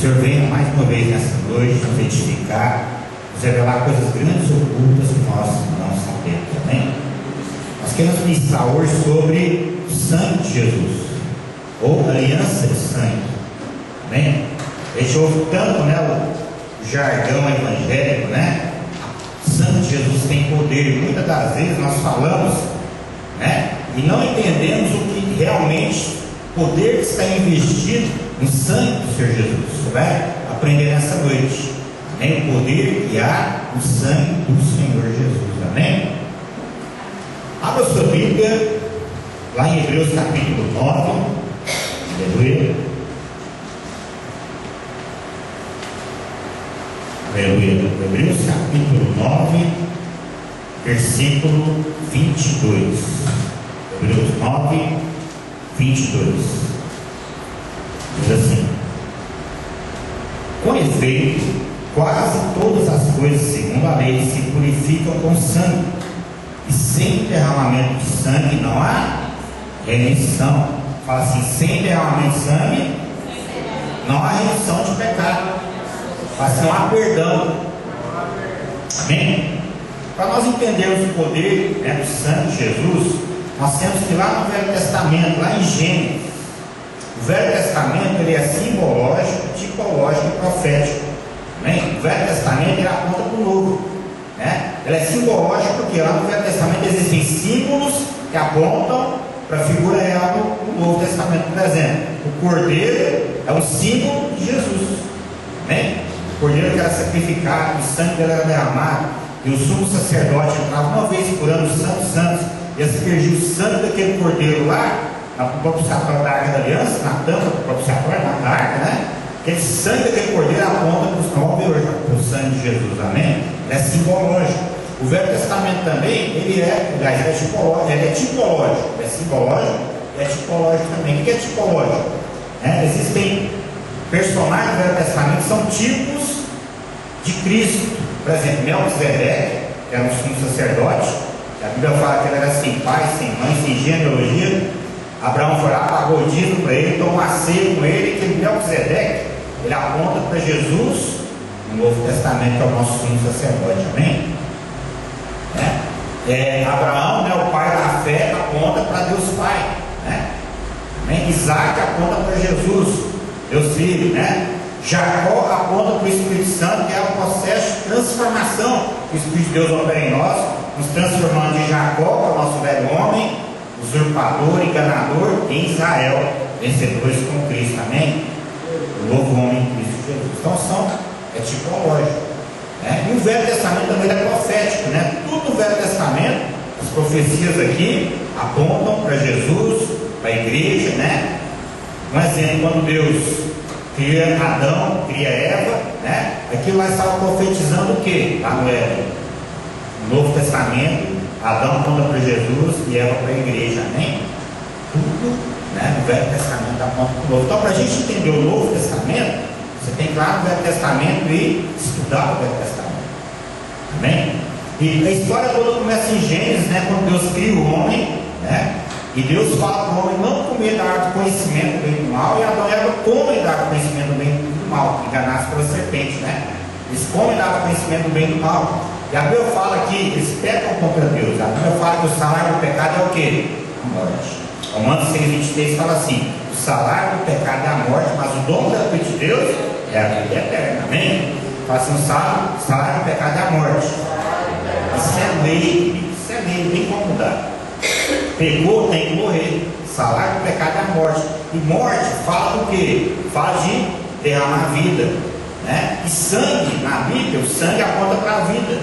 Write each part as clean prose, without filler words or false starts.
Senhor venha mais uma vez nessa noite nos edificar, nos revelar coisas grandes e ocultas que nós não sabemos, amém? Nós queremos ministrar hoje sobre o sangue de Jesus, ou aliança de sangue, amém? A gente ouve tanto, o jargão evangélico, O sangue de Jesus tem poder, e muitas das vezes nós falamos, e não entendemos o que realmente, poder que está investido no sangue do Senhor Jesus. Você vai aprender nessa noite, amém? O poder que há no sangue do Senhor Jesus, amém? Abra sua Bíblia, lá em Hebreus capítulo 9, aleluia. Aleluia. Hebreus capítulo 9, versículo 22. Hebreus 9, 22. Diz assim: com efeito, quase todas as coisas segundo a lei se purificam com sangue, e sem derramamento de sangue não há remissão. Fala assim: sem derramamento de sangue não há remissão de pecado. Fala assim: não há perdão. Amém? Para nós entendermos o poder do sangue de Jesus, nós temos que ir lá no Velho Testamento, lá em Gênesis. O Velho Testamento ele é simbológico, tipológico e profético. Amém? O Velho Testamento ele aponta para o Novo. Ele é simbológico porque lá no Velho Testamento existem símbolos que apontam para a figura real do Novo Testamento. Por exemplo, o cordeiro é um símbolo de Jesus. Amém? O cordeiro que era sacrificado, o sangue dele era derramado, e o sumo sacerdote entrava uma vez por ano, os santos santos, e aspergia o sangue daquele cordeiro lá, na propiciatória da Arca da Aliança, na tampa do propiciatório, na arca, Aquele sangue daquele cordeiro aponta para o sangue de Jesus, amém? É simbológico. O Velho Testamento também, ele é tipológico, é simbológico, é tipológico também. O que é tipológico? Existem personagens do Velho Testamento que são tipos de Cristo. Por exemplo, Melquisedeque, que era um sumo sacerdote, a Bíblia fala que ele era sem pai, sem mãe, sem genealogia. Abraão foi lá, pagou o dízimo para ele, tomou uma ceia com ele, que Melquisedeque, ele aponta para Jesus no Novo Testamento, que é o nosso sumo sacerdote, amém? Abraão, o pai da fé, aponta para Deus Pai, amém? Isaac aponta para Jesus, Deus Filho, Jacó aponta para o Espírito Santo, que é o processo de transformação que o Espírito de Deus opera em nós, nos transformando de Jacó para o nosso velho homem, usurpador, enganador, em Israel, vencedores com Cristo, amém? O novo homem em Cristo Jesus. Então é tipológico, e o Velho Testamento também é profético, Tudo no Velho Testamento, as profecias aqui apontam para Jesus, para a igreja, Um exemplo, quando Deus cria Adão, cria Eva, aquilo lá estava profetizando o que? Lá no Éden. No Novo Testamento, Adão aponta para Jesus e Eva para a igreja, amém? Tudo, no Velho Testamento aponta para o Novo. Então, para a gente entender o Novo Testamento, você tem que ir lá no Velho Testamento e estudar o Velho Testamento, amém? E a história toda começa em Gênesis, quando Deus cria o homem, e Deus fala para o homem não comer da árvore do conhecimento do bem e do mal, e Adão e Eva comem da árvore do conhecimento do bem e do mal, enganados pela serpente, Eles comem da árvore do conhecimento do bem e do mal. E a Bíblia fala que eles pecam contra Deus. A Bíblia fala que o salário do pecado é o quê? A morte. Romanos 6,23 fala assim: o salário do pecado é a morte, mas o dom gratuito de Deus é a vida eterna, amém? Fala assim: o salário do pecado é a morte. Isso é lei, não tem como mudar. Pecou, tem que morrer. Salário do pecado é a morte. E morte fala do quê? Fala de derramar vida, E sangue, na Bíblia, o sangue aponta para a vida.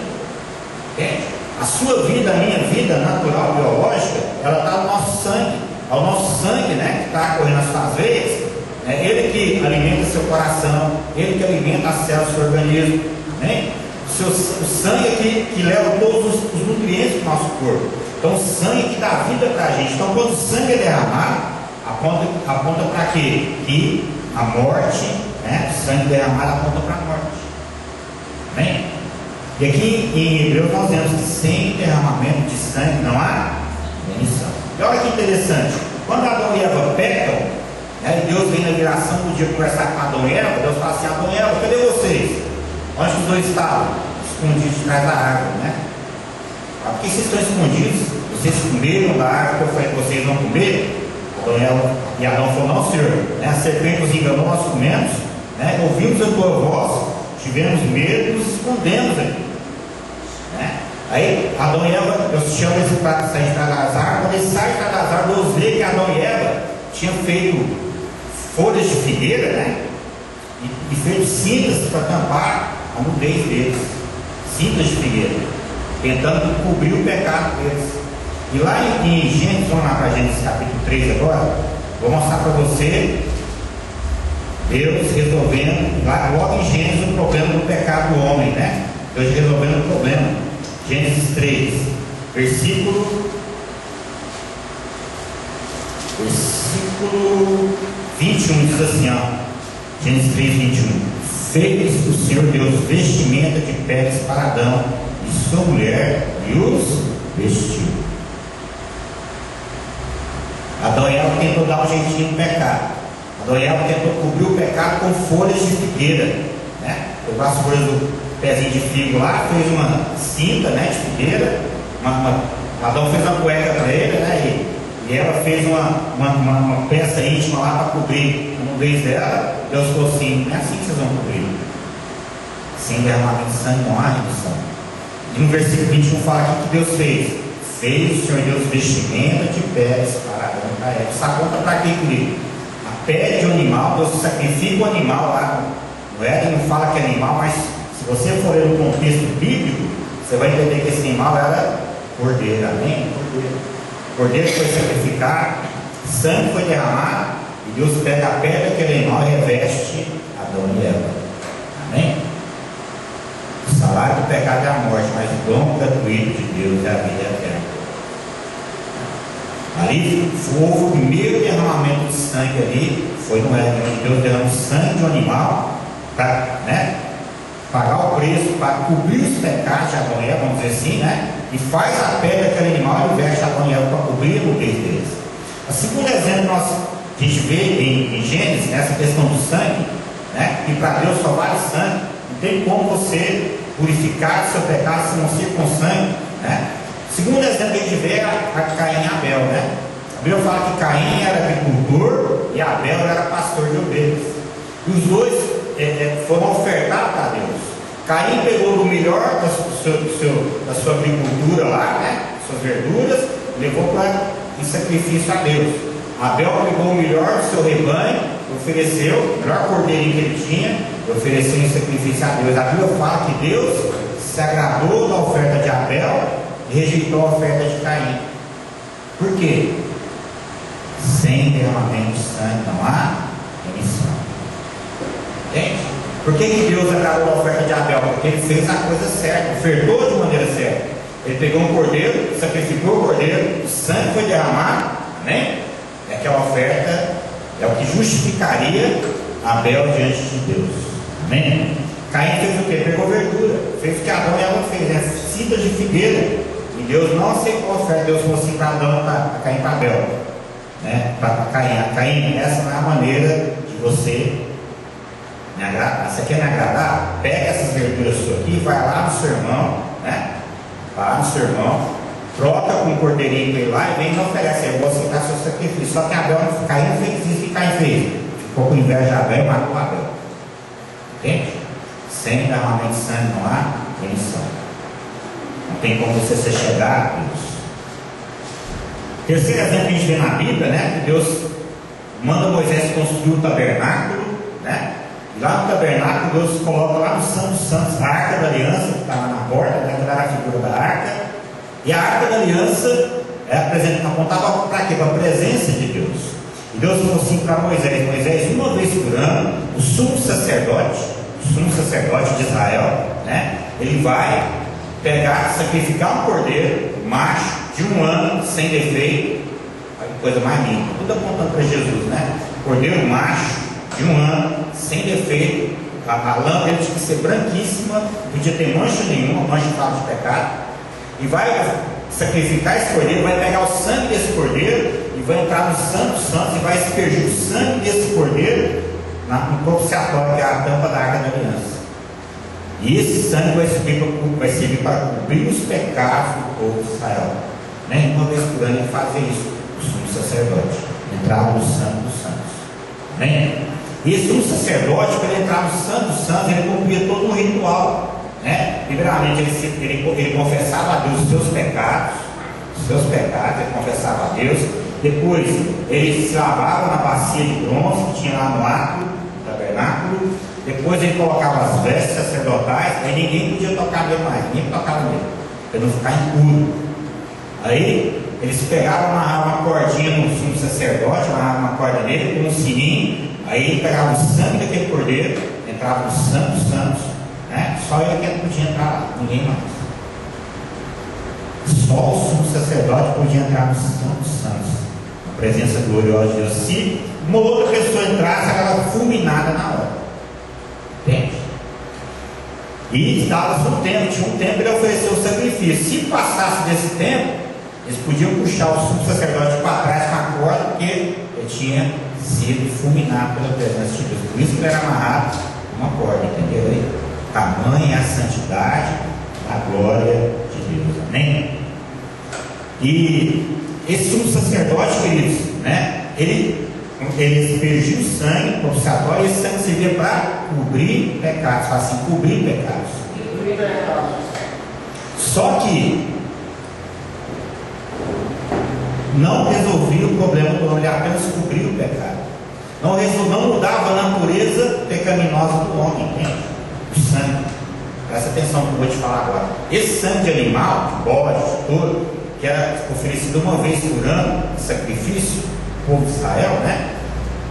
A sua vida, a minha vida natural, biológica, ela está no nosso sangue. É o nosso sangue, que está correndo nas suas veias. Ele que alimenta seu coração, ele que alimenta as células do seu organismo, o sangue é que leva todos os nutrientes do nosso corpo. Então o sangue que dá vida para a gente. Então quando o sangue é derramado, aponta para quê? Que a morte, o sangue derramado aponta para a morte, amém? E aqui em Hebreus nós vemos que sem derramamento de sangue não há remissão. E olha que interessante, quando Adão e Eva pecam, Né? E Deus vem na viração do dia conversar com Adão e Eva. Deus fala assim: Adão e Eva, cadê vocês? Onde os dois estavam? Escondidos de trás da árvore, né? Por que vocês estão escondidos? Vocês comeram da árvore que eu falei que vocês não comeram? E Adão falou: não, Senhor, né? A serpente nos enganou, nós comemos, né? Ouvimos a tua voz, tivemos medo e nos escondemos aqui, né? Aí Adão e Eva, Deus chama eles para sair de trás das árvores. Quando eles saem de trás das árvores, Deus vê que Adão e Eva tinham feito folhas de figueira, né? E feito cintas para tampar a nudez deles, cintas de figueira, tentando cobrir o pecado deles. E lá em Gênesis, vamos lá para Gênesis capítulo 3 agora, vou mostrar para você Deus resolvendo, lá logo em Gênesis, o problema do pecado do homem, né? Deus resolvendo o problema. Gênesis 3, versículo 21 diz assim, ó, Gênesis 3, 21: fez o Senhor Deus vestimenta de peles para Adão e sua mulher e os vestiu. Adão e Eva tentou dar um jeitinho no pecado. Adão e Eva tentou cobrir o pecado com folhas de figueira, né? Pegou as folhas do pezinho de figo lá, fez uma cinta, né, de figueira. Adão fez uma cueca para ele, né? E ela fez uma peça íntima lá para cobrir a nudez dela. Deus falou assim: não é assim que vocês vão cobrir. Sem derramamento de sangue não há redução. E no versículo 21 fala aqui que Deus fez. Fez o Senhor Deus vestimenta de peles para Adão e para Eva. Sabe para quê, querido? A pele de um animal, Deus sacrifica o animal lá. No Éden não fala que é animal, mas se você for ler no contexto bíblico, você vai entender que esse animal era cordeiro. Amém? Cordeiro. Cordeiro foi sacrificado, sangue foi derramado, e Deus pega a pele daquele animal e reveste Adão e Eva. Amém? O salário do pecado é a morte, mas o dom gratuito de Deus é a vida eterna. Ali houve o primeiro derramamento de sangue ali, foi no Éden, onde Deus derramou sangue de um animal para, né, pagar o preço, para cobrir os pecados de Adão e Eva, vamos dizer assim, né? E faz a pele daquele animal e veste Adão e Eva para cobrir o nudez deles. O segundo exemplo a gente vê em Gênesis, nessa questão do sangue, né? Que para Deus só vale sangue. Não tem como você purificar o seu pecado se não ser com sangue, né? O segundo exemplo que a gente vê é a Caim e Abel, né? A Bíblia fala que Caim era agricultor e Abel era pastor de ovelhas. E os dois foram ofertados para Deus. Caim pegou do melhor da sua agricultura lá, né? Suas verduras, levou para em sacrifício a Deus. Abel pegou o melhor do seu rebanho, ofereceu, o melhor cordeirinho que ele tinha, ofereceu em sacrifício a Deus. A Bíblia fala que Deus se agradou da oferta de Abel e rejeitou a oferta de Caim. Por quê? Sem derramamento de sangue não há remissão. Entende? Por que Deus agradou da oferta de Abel? Porque ele fez a coisa certa, ofertou de maneira certa. Ele pegou um cordeiro, sacrificou o cordeiro, o sangue foi derramado, amém? E aquela oferta é o que justificaria Abel diante de Deus, amém? Caim fez o quê? Pegou verdura, fez o que Adão e Eva fez, né? Cintas de figueira. E Deus não aceitou a oferta. Deus falou assim para Adão, para Caim, para Abel, né? Para Caim, essa não é a maneira de você me agradar. Você quer me agradar? Pega essas verduras suas aqui, vai lá no seu irmão, né? Vai lá no seu irmão, troca com um cordeirinho para ele lá e vem e não oferece. Eu vou aceitar seu sacrifício. Só que Caim não fez isso. O que Caim fez? Ficou com inveja de Abel e matou Abel. Entende? Sem derramamento de sangue não há remissão. Não tem como você se chegar a Deus. Terceiro exemplo que a gente vê na Bíblia, né? Que Deus manda Moisés construir o tabernáculo, né? E lá no tabernáculo Deus coloca lá no Santo dos Santos a Arca da Aliança, que está lá na porta, né? Que era a figura da arca. E a Arca da Aliança apontava para quê? Para a presença de Deus. E Deus falou assim para Moisés: Moisés, uma vez por ano, o sumo sacerdote de Israel, né? Ele vai sacrificar um cordeiro macho de 1 ano, sem defeito, a coisa mais linda, tudo apontando para Jesus, né? Cordeiro macho de 1 ano, sem defeito, a lã dele tinha que ser branquíssima, não podia ter mancha nenhuma, mancha de falta de pecado, e vai sacrificar esse cordeiro, vai pegar o sangue desse cordeiro e vai entrar no Santo dos Santos e vai aspergir o sangue desse no propiciatório, que é a tampa da Arca da Aliança. E esse sangue vai servir para cobrir os pecados do povo de Israel. Né? Uma vez por ano ele fazia isso, o sumo sacerdote. Entrava no Santo dos Santos. Né? E esse sumo sacerdote, quando ele entrava no Santo dos Santos, ele cumpria todo um ritual. Né? Primeiramente, ele confessava a Deus os seus pecados, ele confessava a Deus. Depois, ele se lavava na bacia de bronze que tinha lá no átrio, no tabernáculo. Depois ele colocava as vestes sacerdotais, aí ninguém podia tocar nele mais, ninguém tocava nele, para não ficar impuro. Aí eles pegavam, amarravam uma cordinha no sumo sacerdote, amarravam uma corda nele com um sininho, aí ele pegava o sangue daquele cordeiro, entrava no Santo dos Santos, né? Só ele que podia entrar lá, ninguém mais. Só o sumo sacerdote podia entrar no Santo dos Santos, na presença gloriosa de Deus. Se uma outra pessoa entrasse, ela era fulminada na hora. Entende? E estava no tempo, tinha um tempo, ele ofereceu o sacrifício. Se passasse desse tempo, eles podiam puxar o sumo sacerdote para trás com a corda, porque ele tinha sido fulminado pela presença de Deus. Por isso que ele era amarrado com uma corda, entendeu aí? Tamanha a santidade, a glória de Deus. Amém? E esse sumo sacerdote, queridos, né? Ele aspergia o sangue propiciatório, e esse sangue servia para cobrir pecados. Fala assim, cobrir pecados. Só que não resolvia o problema do homem, ele apenas cobria o pecado. Não mudava a natureza pecaminosa do homem, entende? O sangue. Presta atenção no que eu vou te falar agora. Esse sangue de animal, de bode, de touro, que era oferecido uma vez por ano, sacrifício, o povo de Israel, né?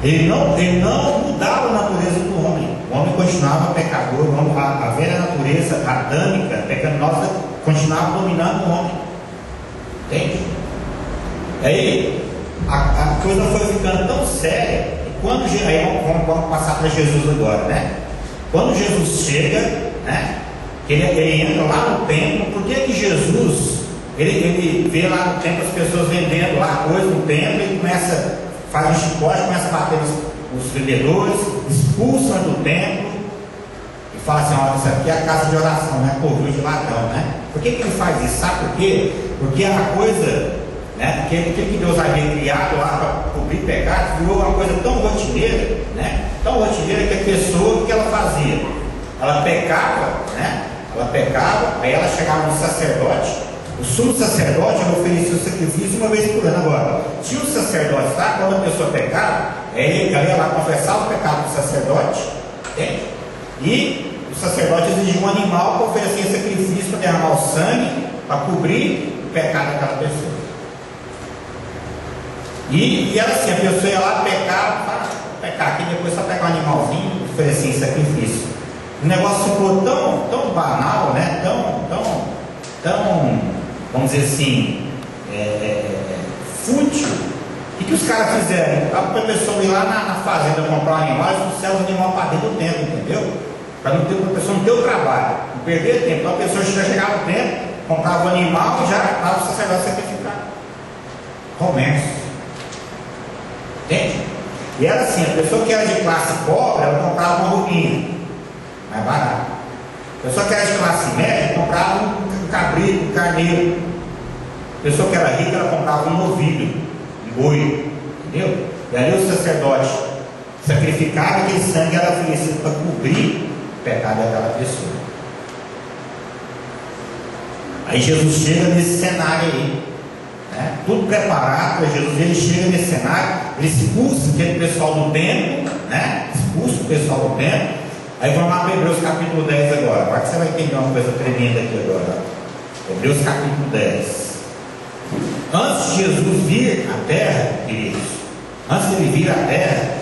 Ele não mudava a natureza do homem. O homem continuava pecador, a velha natureza adâmica, pecaminosa, continuava dominando o homem. Entende? Aí a coisa foi ficando tão séria, e quando vamos passar para Jesus agora, né? Quando Jesus chega, né? Ele entra lá no templo. Por que Jesus ele vê lá no templo as pessoas vendendo lá coisas no templo, e faz um chicote, começa a bater nos vendedores, expulsa do templo e fala assim: olha, isso aqui é a casa de oração, não é covil de ladrão, né? Por que ele faz isso? Sabe por quê? Porque a coisa, né? Aquilo que Deus havia criado lá para cobrir pecados virou uma coisa tão rotineira, né? Tão rotineira que a pessoa, o que ela fazia? Ela pecava, né? Ela pecava, aí ela chegava no sacerdote. O sumo sacerdote oferecia o sacrifício uma vez por ano. Agora, tinha o sacerdote, tá? Quando a pessoa pecava, ele ia lá confessar o pecado do sacerdote, entende? E o sacerdote exigia um animal para oferecer sacrifício, para derramar o sangue, para cobrir o pecado daquela pessoa. E era assim: a pessoa ia lá, pecava, pecar aqui, depois só pegar um animalzinho e oferecer sacrifício. O negócio ficou tão banal, né? Tão, vamos dizer assim, fútil. O que os caras fizeram? Para a pessoa ir lá na fazenda comprar um animal, eles trouxeram o animal para dentro do templo, entendeu? Para a pessoa não ter o trabalho, não perder tempo. Então a pessoa chegava no templo, comprava o animal e já estava o sacerdote sacrificado. Comércio. Entende? E era assim: a pessoa que era de classe pobre, ela comprava uma roupinha mais barata. A pessoa que era de classe média comprava um cabrito, um carneiro. A pessoa que era rica, ela comprava um novilho, um boi, entendeu? E ali o sacerdote sacrificava, aquele sangue era oferecido para cobrir o pecado daquela pessoa. Aí Jesus chega nesse cenário aí, né? Tudo preparado para Jesus. Ele chega nesse cenário, ele expulsa aquele pessoal do templo, né? Expulsa o pessoal do templo. Aí vamos lá para Hebreus capítulo 10 agora. Agora que você vai entender uma coisa tremenda aqui agora. Hebreus capítulo 10. Antes de Jesus vir à terra, queridos, antes de ele vir à terra,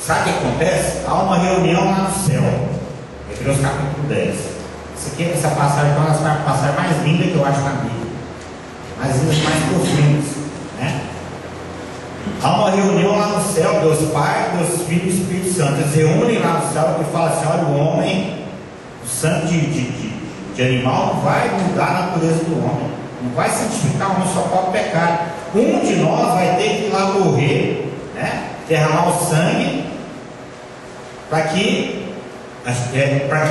sabe o que acontece? Há uma reunião lá no céu. Hebreus capítulo 10. Essa passagem é uma das passagens mais lindas que eu acho na Bíblia. Mais lindas, mais profundas, né? Há uma reunião lá no céu, Deus Pai, Deus Filho e Espírito Santo. Eles reúnem lá no céu e falam assim: olha, o homem, o sangue de animal não vai mudar a natureza do homem, não vai santificar o homem, só pode pecar. Um de nós vai ter que ir lá morrer, né? Derramar o sangue para que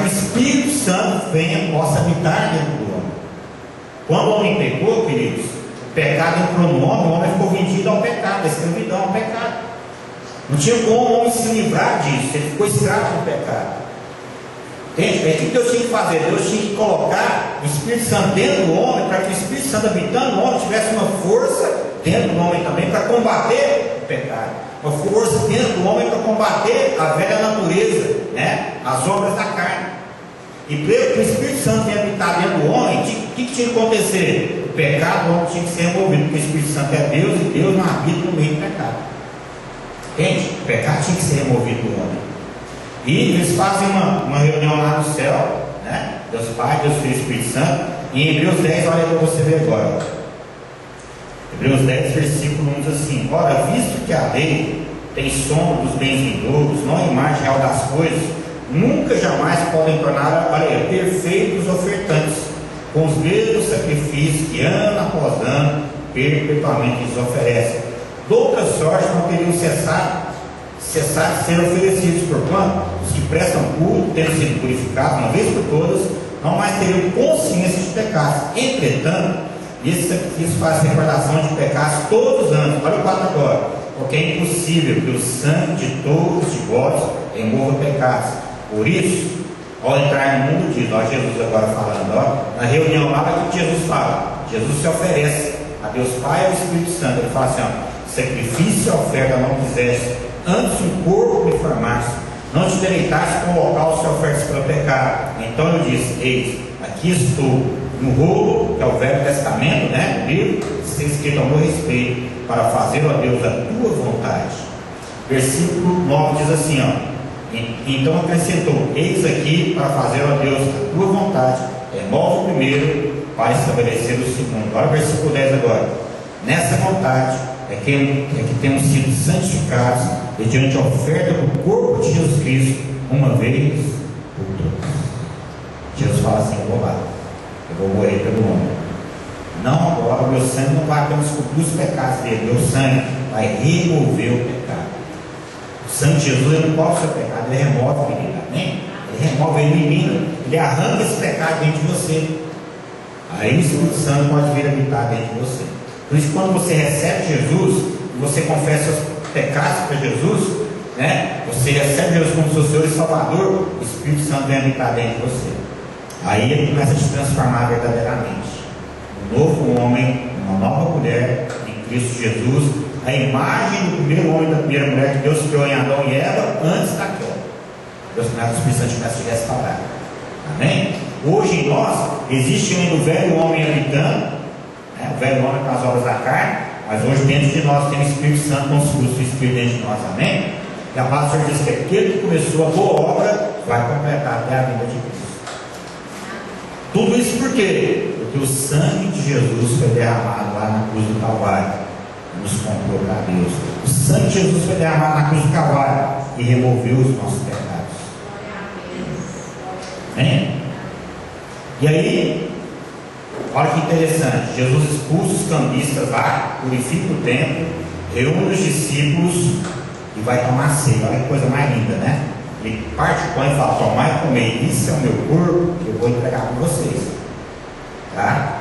o Espírito Santo venha, possa habitar dentro do homem. Quando o homem pecou, queridos, o pecado entrou no homem, o homem ficou vendido ao pecado, a escravidão ao pecado. Não tinha como o homem se livrar disso, ele ficou escravo do pecado. Entende? É o que Deus tinha que fazer? Deus tinha que colocar o Espírito Santo dentro do homem, para que o Espírito Santo habitando no homem tivesse uma força dentro do homem também para combater o pecado, uma força dentro do homem para combater a velha natureza, né? As obras da carne. E para o Espírito Santo venha habitar dentro do homem, o que tinha que acontecer? O pecado do homem tinha que ser removido, porque o Espírito Santo é Deus e Deus não habita no meio do pecado. Entende? O pecado tinha que ser removido do homem. E eles fazem uma reunião lá no céu, né? Deus Pai, Deus Filho e Espírito Santo. E em Hebreus 10, olha para você ver agora. Hebreus 10, versículo 1 diz assim: ora, visto que a lei tem sombra dos bens vindouros, não a imagem real das coisas, nunca jamais podem tornar, olha aí, perfeitos ofertantes, com os mesmos sacrifícios que ano após ano perpetuamente lhes oferecem. De outra sorte não teriam cessado de ser oferecidos, porquanto os que prestam culto, tendo sido purificados uma vez por todas, não mais teriam consciência de pecados. Entretanto, esse sacrifício faz recordação de pecados todos os anos. Olha o 4 agora. Porque é impossível que o sangue de touros de bodes remova pecados. Por isso, ao entrar no mundo, diz, ó, Jesus agora falando, ó, na reunião lá, o que Jesus fala? Jesus se oferece a Deus Pai e ao Espírito Santo. Ele fala assim, ó, sacrifício e oferta não quiseste, antes um corpo me formaste, não te deleitaste com o holocausto e ofertas pelo pecado. Então eu disse, eis, aqui estou, no rolo, que é o Velho Testamento, né, o livro, está escrito ao meu respeito, para fazer, ó Deus, a tua vontade. Versículo 9 diz assim, ó, então acrescentou, eis aqui para fazer, ó Deus, a tua vontade, remove o primeiro, para estabelecer o segundo. Olha o versículo 10 agora. Nessa vontade é que temos sido santificados mediante a oferta do corpo de Jesus Cristo, uma vez por todas. Jesus fala assim, eu vou lá, eu vou morrer pelo homem. Não agora, o meu sangue não vai apenas cobrir os pecados dele, meu sangue vai remover o pecado. O sangue de Jesus, ele não cobre o seu pecado, ele remove, menino, amém? Ele remove, ele elimina, ele arranca esse pecado dentro de você. Aí o Espírito Santo pode vir habitar dentro de você. Por isso, quando você recebe Jesus, você confessa os pecados para Jesus, né? Você recebe Jesus como seu Senhor e Salvador, o Espírito Santo vem habitar dentro de você. Aí ele começa a te transformar verdadeiramente. Um novo homem, uma nova mulher em Cristo Jesus, a imagem do primeiro homem e da primeira mulher que Deus criou em Adão e Eva antes da queda. Deus começa, o Espírito Santo começa a te restaurar. Amém? Hoje em nós existe ainda o velho homem habitando, né? O velho homem com as obras da carne, mas hoje dentro de nós tem o Espírito Santo com os frutos do Espírito dentro de nós. Amém? E a palavra do Senhor diz que aquele que começou a boa obra vai completar até a vinda de Cristo. Tudo isso por quê? Porque o sangue de Jesus foi derramado lá na cruz do Calvário e nos comprou para Deus. O sangue de Jesus foi derramado na cruz do Calvário e removeu os nossos pecados. Amém? E aí, olha que interessante, Jesus expulsa os cambistas lá, purifica o templo, reúne os discípulos e vai tomar ceia. Olha que coisa mais linda, né? Ele parte o pão e fala, tomai e comei, isso é o meu corpo que eu vou entregar para vocês, tá?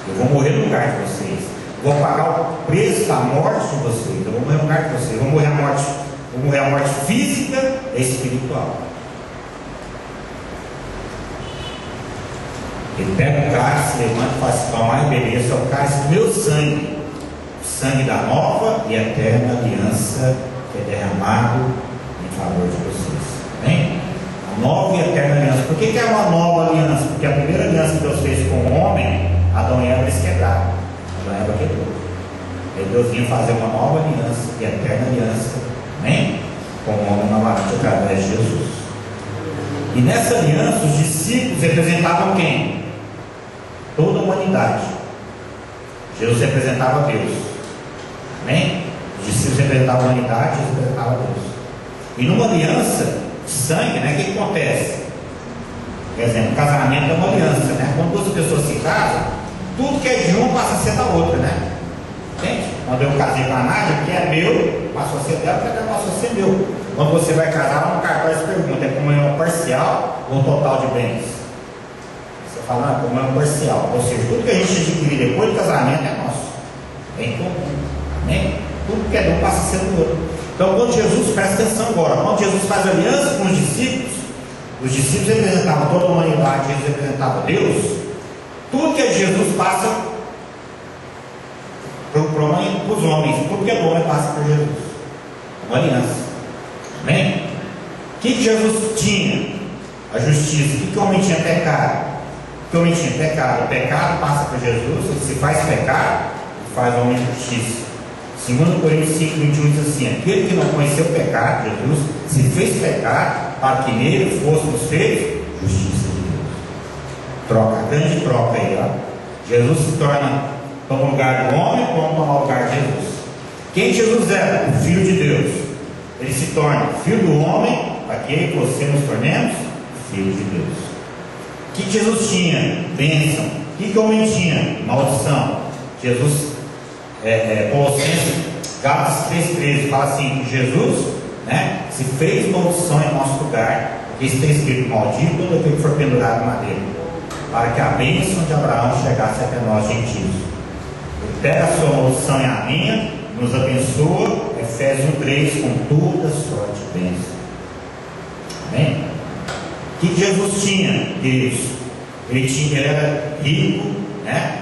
Eu vou morrer no lugar de vocês, vou pagar o preço da morte de vocês, eu vou morrer no lugar de vocês, vou morrer a morte física e espiritual. Ele pega o cálice, levanta e fala assim, tomai e bebei, esse é o cálice do meu sangue, o sangue da nova e eterna aliança que é derramado em favor de vocês. Amém? A nova e eterna aliança. Por que é uma nova aliança? Porque a primeira aliança que Deus fez com o homem, Adão e Eva, eles quebraram. Adão e Eva quebrou. Aí Deus vinha fazer uma nova aliança e eterna aliança, amém? Com o homem novamente através de Jesus. E nessa aliança, os discípulos representavam quem? Toda a humanidade. Jesus representava Deus. Amém? Os discípulos representavam a humanidade, Jesus representava Deus. E numa aliança de sangue, né, o que acontece? Por exemplo, o casamento é uma aliança, né? Quando duas pessoas se casam, tudo que é de uma passa a ser da outra, né? Entende? Quando eu casei com a Nádia, o que é meu passou a ser dela, o que é dela passou a ser meu. Quando você vai casar, no cartaz pergunta: é comunhão parcial ou total de bens? Você fala: não, é comunhão parcial. Ou seja, tudo que a gente adquirir depois do casamento é nosso, é em comum. Amém? Tudo que é de um passa a ser do outro. Então, quando Jesus, presta atenção agora, quando Jesus faz aliança com os discípulos representavam toda a humanidade, eles representavam Deus. Tudo que é Jesus passa para os homens, tudo que é do homem passa por Jesus. Uma aliança. Amém? O que Jesus tinha? A justiça. O que o homem tinha? Pecado. O que o homem tinha? Pecado. O pecado passa por Jesus, ele se faz pecado e faz o homem justiça. 2 Coríntios 5, 21 diz assim: aquele que não conheceu o pecado, Jesus, se fez pecado para que nele fôssemos feitos justiça de Deus. Troca, grande troca aí, ó. Jesus se torna, toma o lugar do homem, como tomar o lugar de Jesus. Quem Jesus era? O Filho de Deus. Ele se torna filho do homem, para que você nos tornemos filho de Deus. O que Jesus tinha? Bênção. O que o homem tinha? Maldição. Jesus, Colossenses, Gálatas 3,13 fala assim: que Jesus, né, se fez maldição em nosso lugar, porque está escrito: maldito todo aquele que for pendurado na madeira, para que a bênção de Abraão chegasse até nós gentios. Ele pega a sua maldição e a minha, nos abençoa, Efésios 1,3, com toda sorte de bênção. Amém? O que Jesus tinha, queridos? Ele era rico, né?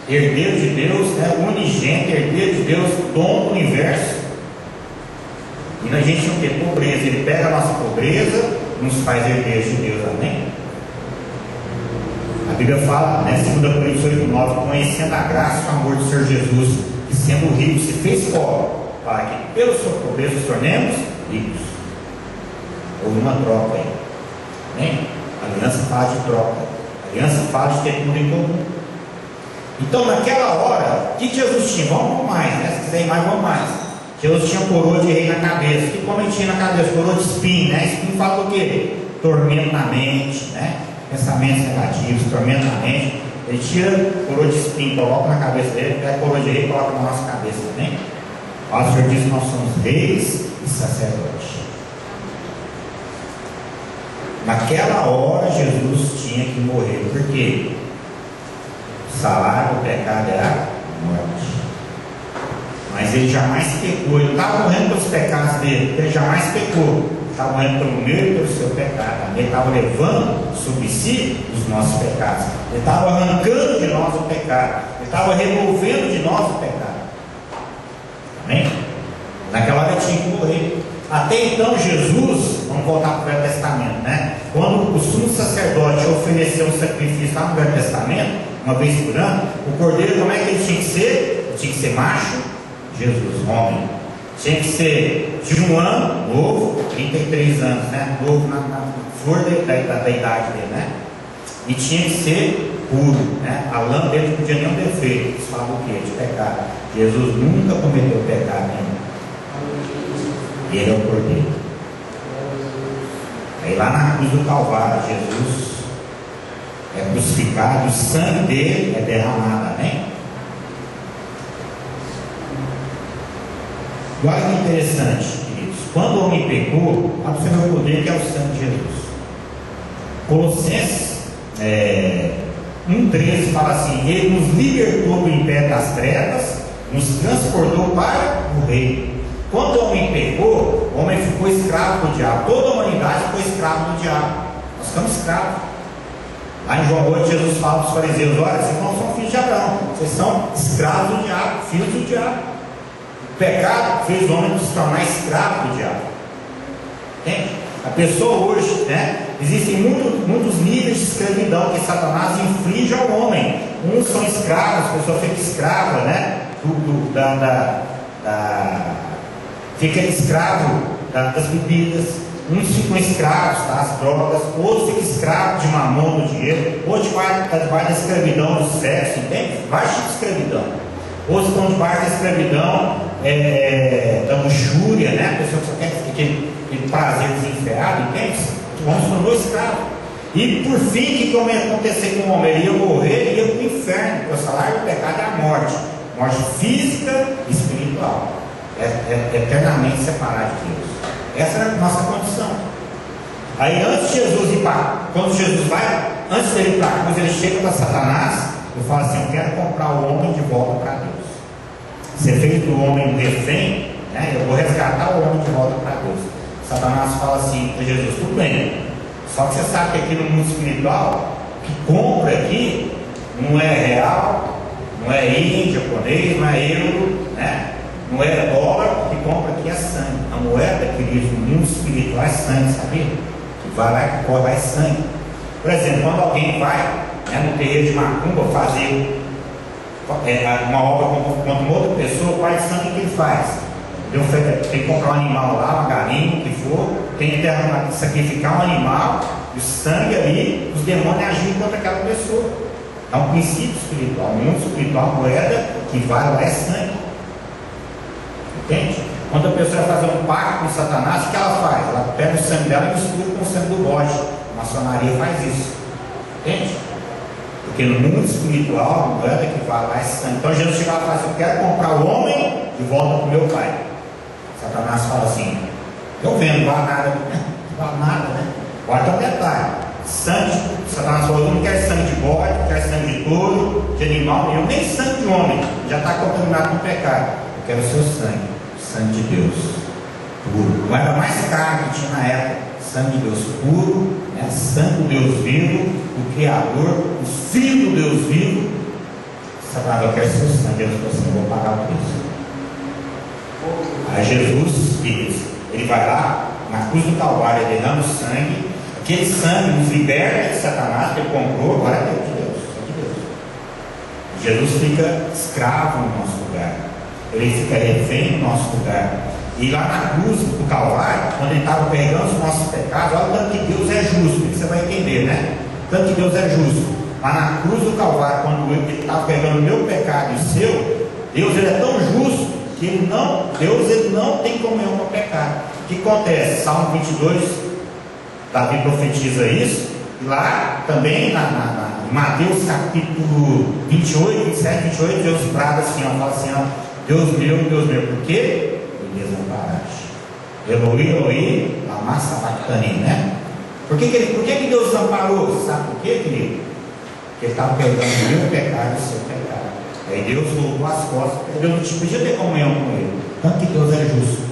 Herdeiro de Deus, né? Unigênito, herdeiro de Deus, dono do universo. E a gente não tem pobreza. Ele pega a nossa pobreza e nos faz herdeiros de Deus. Amém? A Bíblia fala, né, 2 Coríntios 8,9: conhecendo a graça e o amor do Senhor Jesus, que sendo rico se fez pobre, para que pela sua pobreza nos tornemos ricos. Houve uma troca aí. Amém? A aliança fala de troca. A aliança fala de ter tudo em comum. Então, naquela hora, o que Jesus tinha? Vamos mais, né? Se quiser ir mais, vamos mais. Jesus tinha coroa de rei na cabeça. O que como tinha na cabeça? Coroa de espinho, né? Espinho fala do quê? Tormento na mente, né? Pensamentos negativos, tormento na mente. Ele tira coroa de espinho, coloca na cabeça dele, pega a coroa de rei e coloca na nossa cabeça também. O Senhor diz que nós somos reis e sacerdotes. Naquela hora, Jesus tinha que morrer. Por quê? O salário do pecado é a morte. Mas ele jamais pecou. Ele não estava morrendo pelos pecados dele. Ele jamais pecou. Ele estava morrendo pelo meu e pelo seu pecado. Ele estava levando sobre si os nossos pecados. Ele estava arrancando de nós o pecado. Ele estava removendo de nós o pecado. Amém? Naquela hora ele tinha que morrer. Até então Jesus, vamos voltar para o Velho Testamento, né? Quando o sumo sacerdote ofereceu um sacrifício lá no Velho Testamento, uma vez por ano, o cordeiro, como é que ele tinha que ser? Ele tinha que ser macho, Jesus, homem. Tinha que ser de um ano, novo, 33 anos, né? Novo na flor da idade dele, né? E tinha que ser puro, né? A lã dele não podia nenhum defeito. Eles falam o quê? De pecado. Jesus nunca cometeu pecado nenhum. Ele é o cordeiro. Aí lá na cruz do Calvário, Jesus é crucificado, o sangue dele é derramado, amém? Olha que interessante, queridos. Quando o homem pecou, a você vai poder que é o sangue de Jesus. Colossenses 1,13 fala assim: ele nos libertou do império das trevas, nos transportou para o reino. Quando o homem pecou, o homem ficou escravo do diabo. Toda a humanidade ficou escravo do diabo. Nós ficamos escravos. Lá em João 8, Jesus fala para os fariseus: olha, vocês não são filhos de Abraão, vocês são escravos do diabo, filhos do diabo. O pecado fez o homem se tornar escravo do diabo. Entende? A pessoa hoje, né? Existem muitos níveis de escravidão que Satanás inflige ao homem. Uns são escravos, a pessoa fica escrava, né? Fica escravo das bebidas. Uns ficam escravos das drogas, outros ficam escravos de mamão, do dinheiro, outros vai da escravidão do sexo, entende? Vários tipos de escravidão. Outros estão debaixo da escravidão da luxúria, né? A pessoa que só quer aquele prazer desenfreado, entende? O homem se tornou escravo. E por fim, o que ia acontecer com o homem? Ele ia morrer, ele ia para o inferno, porque o salário do pecado é a morte. Morte física e espiritual. É eternamente separado de Deus. Essa era a nossa condição. Aí antes de Jesus ir para, quando Jesus vai, antes dele ir para a cruz, ele chega para Satanás e fala assim: eu quero comprar o homem de volta para Deus. Você fez do homem um refém, né? Eu vou resgatar o homem de volta para Deus. Satanás fala assim para Jesus: tudo bem, só que você sabe que aqui no mundo espiritual, o que compra aqui não é real, não é índio, japonês, não é euro, né? Não é dólar, o que compra aqui é sangue. A moeda, queridos, no mundo espiritual é sangue, sabia? Que vai lá, que corre, vai sangue. Por exemplo, quando alguém vai, né, no terreiro de macumba fazer uma obra contra uma outra pessoa, o pai de sangue, o que ele faz? Tem que comprar um animal lá, uma galinha, o que for, tem que sacrificar um animal, e o sangue ali, os demônios agem contra aquela pessoa. É um princípio espiritual. No mundo espiritual, a moeda que vale lá é sangue. Entende? Quando a pessoa vai fazer um pacto com Satanás, o que ela faz? Ela pega o sangue dela e mistura com o sangue do bode. A maçonaria faz isso. Entende? Porque no mundo espiritual, a moeda que vale lá é sangue. Então Jesus chega lá e fala assim: eu quero comprar o homem de volta para o meu pai. Satanás fala assim: eu vendo, não vale nada. Não vale nada, né? Agora tem um detalhe: sangue, Satanás falou: eu não quero sangue de bode, não quero sangue de touro, de animal nenhum, nem sangue de homem, já está contaminado com pecado. Eu quero o seu sangue, o sangue de Deus, puro. Não era mais caro que tinha na época: sangue de Deus puro, né? Sangue do Deus vivo, o Criador, o Filho do Deus vivo. Satanás: eu quero o seu sangue. Deus falou assim: eu vou pagar o preço. Aí Jesus, ele vai lá na cruz do Calvário, ele derrama o sangue. Aquele sangue nos liberta de Satanás, que ele comprou. Agora é de Deus, é de Deus. Jesus fica escravo no nosso lugar, ele fica refém no nosso lugar. E lá na cruz do Calvário, quando ele estava pegando os nossos pecados, olha o tanto que Deus é justo, que você vai entender, né? Tanto que Deus é justo. Lá na cruz do Calvário, quando ele estava pegando o meu pecado e o seu, Deus, ele é tão justo que Deus ele não tem comunhão com o pecado. O que acontece? Salmo 22, Davi profetiza isso. E lá também, em Mateus capítulo 28, 27, 28, Deus brada assim, ó, fala assim: ó, Deus meu, por quê? Me desamparaste. Eloi, Eloi, lama sabachthani, né? Por que Deus desamparou? Sabe por quê, querido? Porque ele estava pegando o meu pecado e o seu pecado. Aí Deus voltou as costas, Deus não podia ter comunhão com ele, tanto que Deus é justo.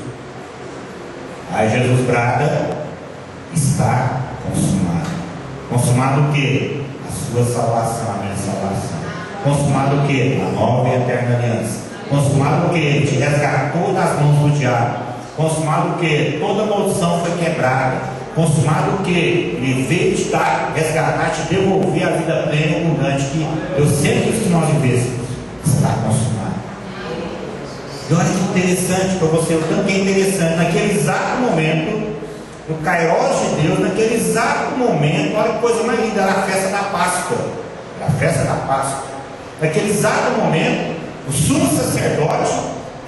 Aí Jesus brada: está consumado. Consumado o que? A sua salvação, a minha salvação. Consumado o que? A nova e eterna aliança. Consumado o que? Ele te resgatou das mãos do diabo. Consumado o que? Toda maldição foi quebrada. Consumado o que? Ele veio te dar, resgatar, te devolver a vida plena e abundante que eu sempre quis que nós vivêssemos. Está consumado. E olha que interessante para você, o tanto que é interessante, naquele exato momento, no Kairos de Deus, naquele exato momento, olha que coisa mais linda, era a festa da Páscoa. Era a festa da Páscoa. Naquele exato momento, o sumo sacerdote,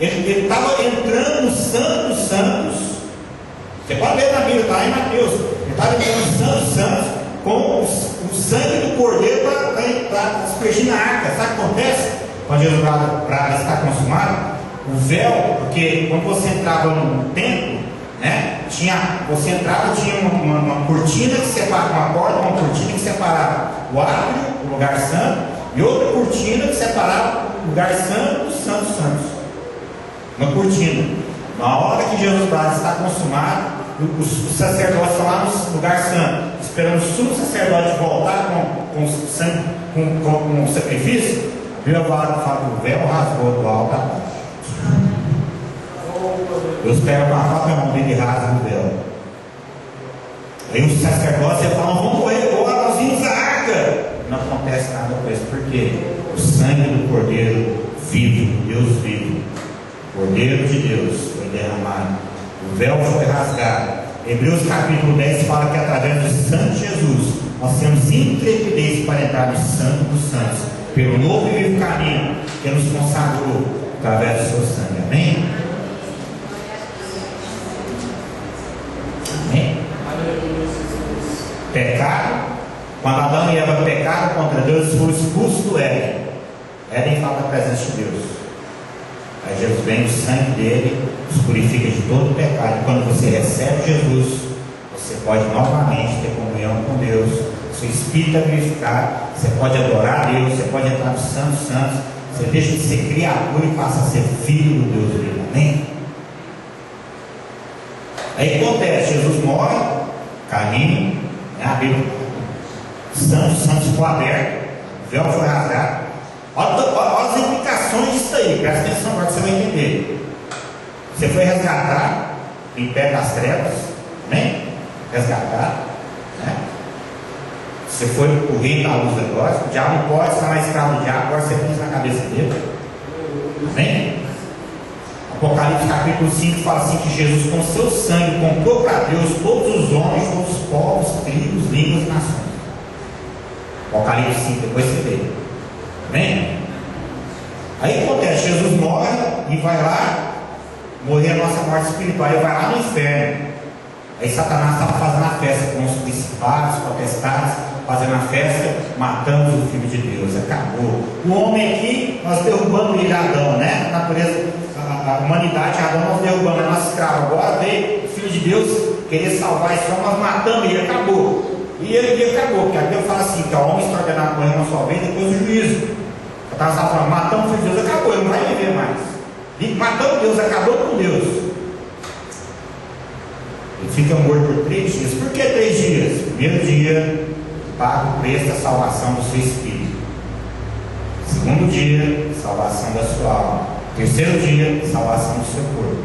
ele estava entrando no Santo dos Santos. Você pode ler na Bíblia, está lá em Mateus. Ele estava entrando no Santo dos Santos com o sangue do cordeiro para aspergir na arca. Sabe o que acontece? Quando Jesus brada está consumado, o véu, porque quando você entrava no templo, né, você entrava, tinha uma cortina que separava, uma porta, uma cortina que separava o átrio, o lugar santo, e outra cortina que separava o lugar santo dos santos santos. Uma cortina. Na hora que Jesus brada está consumado, os sacerdotes estão lá no lugar santo, esperando o sumo sacerdote voltar com o sacrifício. A Bíblia fala que o véu rasgou do alto a baixo. Deus pega uma faca na mão dele e rasga o véu. Aí os sacerdotes falam: vamos correr agora, nós vimos a arca. Não acontece nada com isso, porque o sangue do Cordeiro vivo, Deus vivo, Cordeiro de Deus, foi derramado, o véu foi rasgado. Hebreus capítulo 10 fala que através do Santo Jesus nós temos intrepidez para entrar no Santo dos Santos, pelo novo e vivo caminho que nos consagrou através do seu sangue. Amém? Amém? Pecado, quando Adão e Eva pecaram contra Deus, foram expulsos do Éden. Éden fala da presença de Deus. Aí Jesus vem, o sangue dele nos purifica de todo pecado. E quando você recebe Jesus, você pode novamente ter comunhão com Deus, seu espírito é glorificado, você pode adorar a Deus, você pode entrar no Santo dos Santos, você deixa de ser criatura e passa a ser filho do Deus vivo. Amém? Aí acontece, Jesus morre, caminho, né? A Bíblia, Santos ficou aberto, o véu foi rasgado. Olha as implicações disso aí, presta atenção agora que você vai entender. Você foi resgatado em pé das trevas, amém? Resgatado, né? Você foi o reino da luz agora, o diabo não pode estar mais escravo do diabo, agora você pensa na cabeça dele, amém? Apocalipse capítulo 5 fala assim que Jesus com seu sangue comprou para Deus todos os homens, todos os povos, tribos, línguas e nações. Apocalipse 5, depois você vê, amém? Aí acontece, Jesus morre e vai lá morrer a nossa morte espiritual, ele vai lá no inferno. Aí Satanás estava fazendo a festa com os principados, potestades, fazendo a festa, matamos o Filho de Deus, acabou. O homem aqui, nós derrubamos ele, Adão, né? A natureza, a humanidade, Adão, nós derrubamos, a nossa escrava. Agora veio o Filho de Deus querer salvar esse homem, nós matamos ele, acabou. E ele acabou, porque a Bíblia fala assim, que o homem está ordenado por uma só vez, depois do juízo. Satanás estava falando, matamos o Filho de Deus, acabou, ele não vai viver mais. E matamos Deus, acabou com Deus. Ele fica morto por 3 dias. Por que 3 dias? Primeiro dia, paga o preço da salvação do seu espírito. Segundo dia, salvação da sua alma. Terceiro dia, salvação do seu corpo.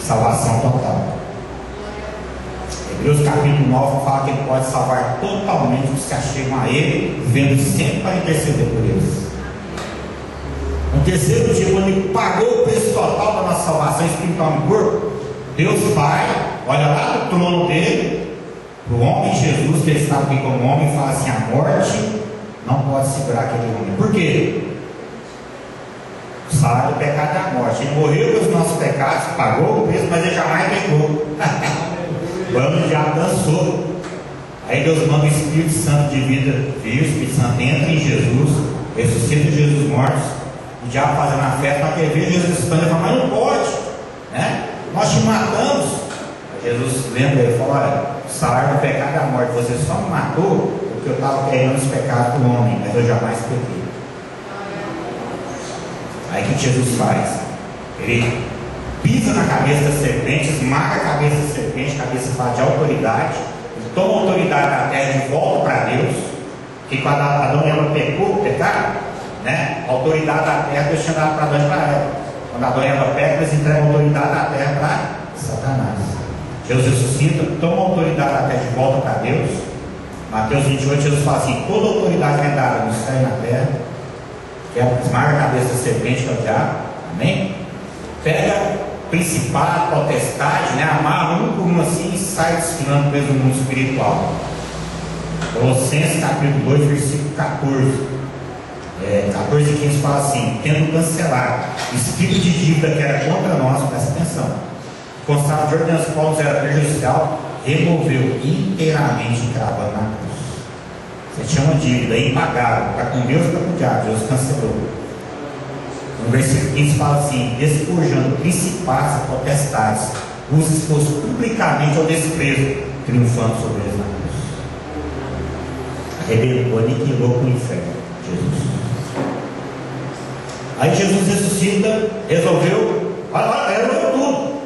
Salvação total. Hebreus capítulo 9 fala que ele pode salvar totalmente os que se achegam a ele, vendo sempre para interceder por eles. No terceiro dia, quando ele pagou o preço total da nossa salvação espiritual no corpo, Deus Pai olha lá no trono dele, para o homem Jesus, que ele estava aqui como homem, e fala assim: a morte não pode segurar aquele homem. Por quê? O salário do pecado é a morte. Ele morreu pelos nossos pecados, pagou o preço, mas ele jamais pecou. Quando o diabo dançou, aí Deus manda o Espírito Santo de vida, viu? O Espírito Santo entra em Jesus, ressuscita Jesus mortos. O diabo fazendo a festa na TV, Jesus ressuscitando, ele fala: mas não pode, né? Nós te matamos. Jesus lembra, ele fala: olha, o salário do pecado é a morte. Você só me matou porque eu estava querendo os pecados do homem, mas eu jamais pequei. Aí o que Jesus faz? Ele pisa na cabeça da serpente, esmaga a cabeça da serpente, a cabeça fala de autoridade. Ele toma a autoridade da terra de volta para Deus. Que quando Adão e Eva pecaram, né? A autoridade da terra Deus tinha dado para Adão e para Eva. Quando Adão e Eva pecam, eles entregam a autoridade da terra para Satanás. Deus ressuscita, toma a autoridade da terra de volta para Deus. Mateus 28, Jesus fala assim: toda autoridade é dada no céu e na terra, que esmaga a cabeça da serpente, que é o diabo. Amém? Pega principado, potestade, né? Amarra um por um assim e sai desfilando pelo mundo espiritual. Colossenses capítulo 2, versículo 14. 14 e 15 fala assim: tendo cancelado o espírito de dívida que era contra nós, presta atenção, constava de ordenança qual nos era prejudicial, removeu inteiramente, encravando na cruz. Você tinha uma dívida impagável, para com Deus e para com o diabo, Deus cancelou. No versículo 15 fala assim: despojando principados e potestades, os expôs publicamente ao desprezo, triunfando sobre eles na cruz. Arrebentou, aniquilou com o inferno, Jesus. Aí Jesus ressuscita, resolveu tudo.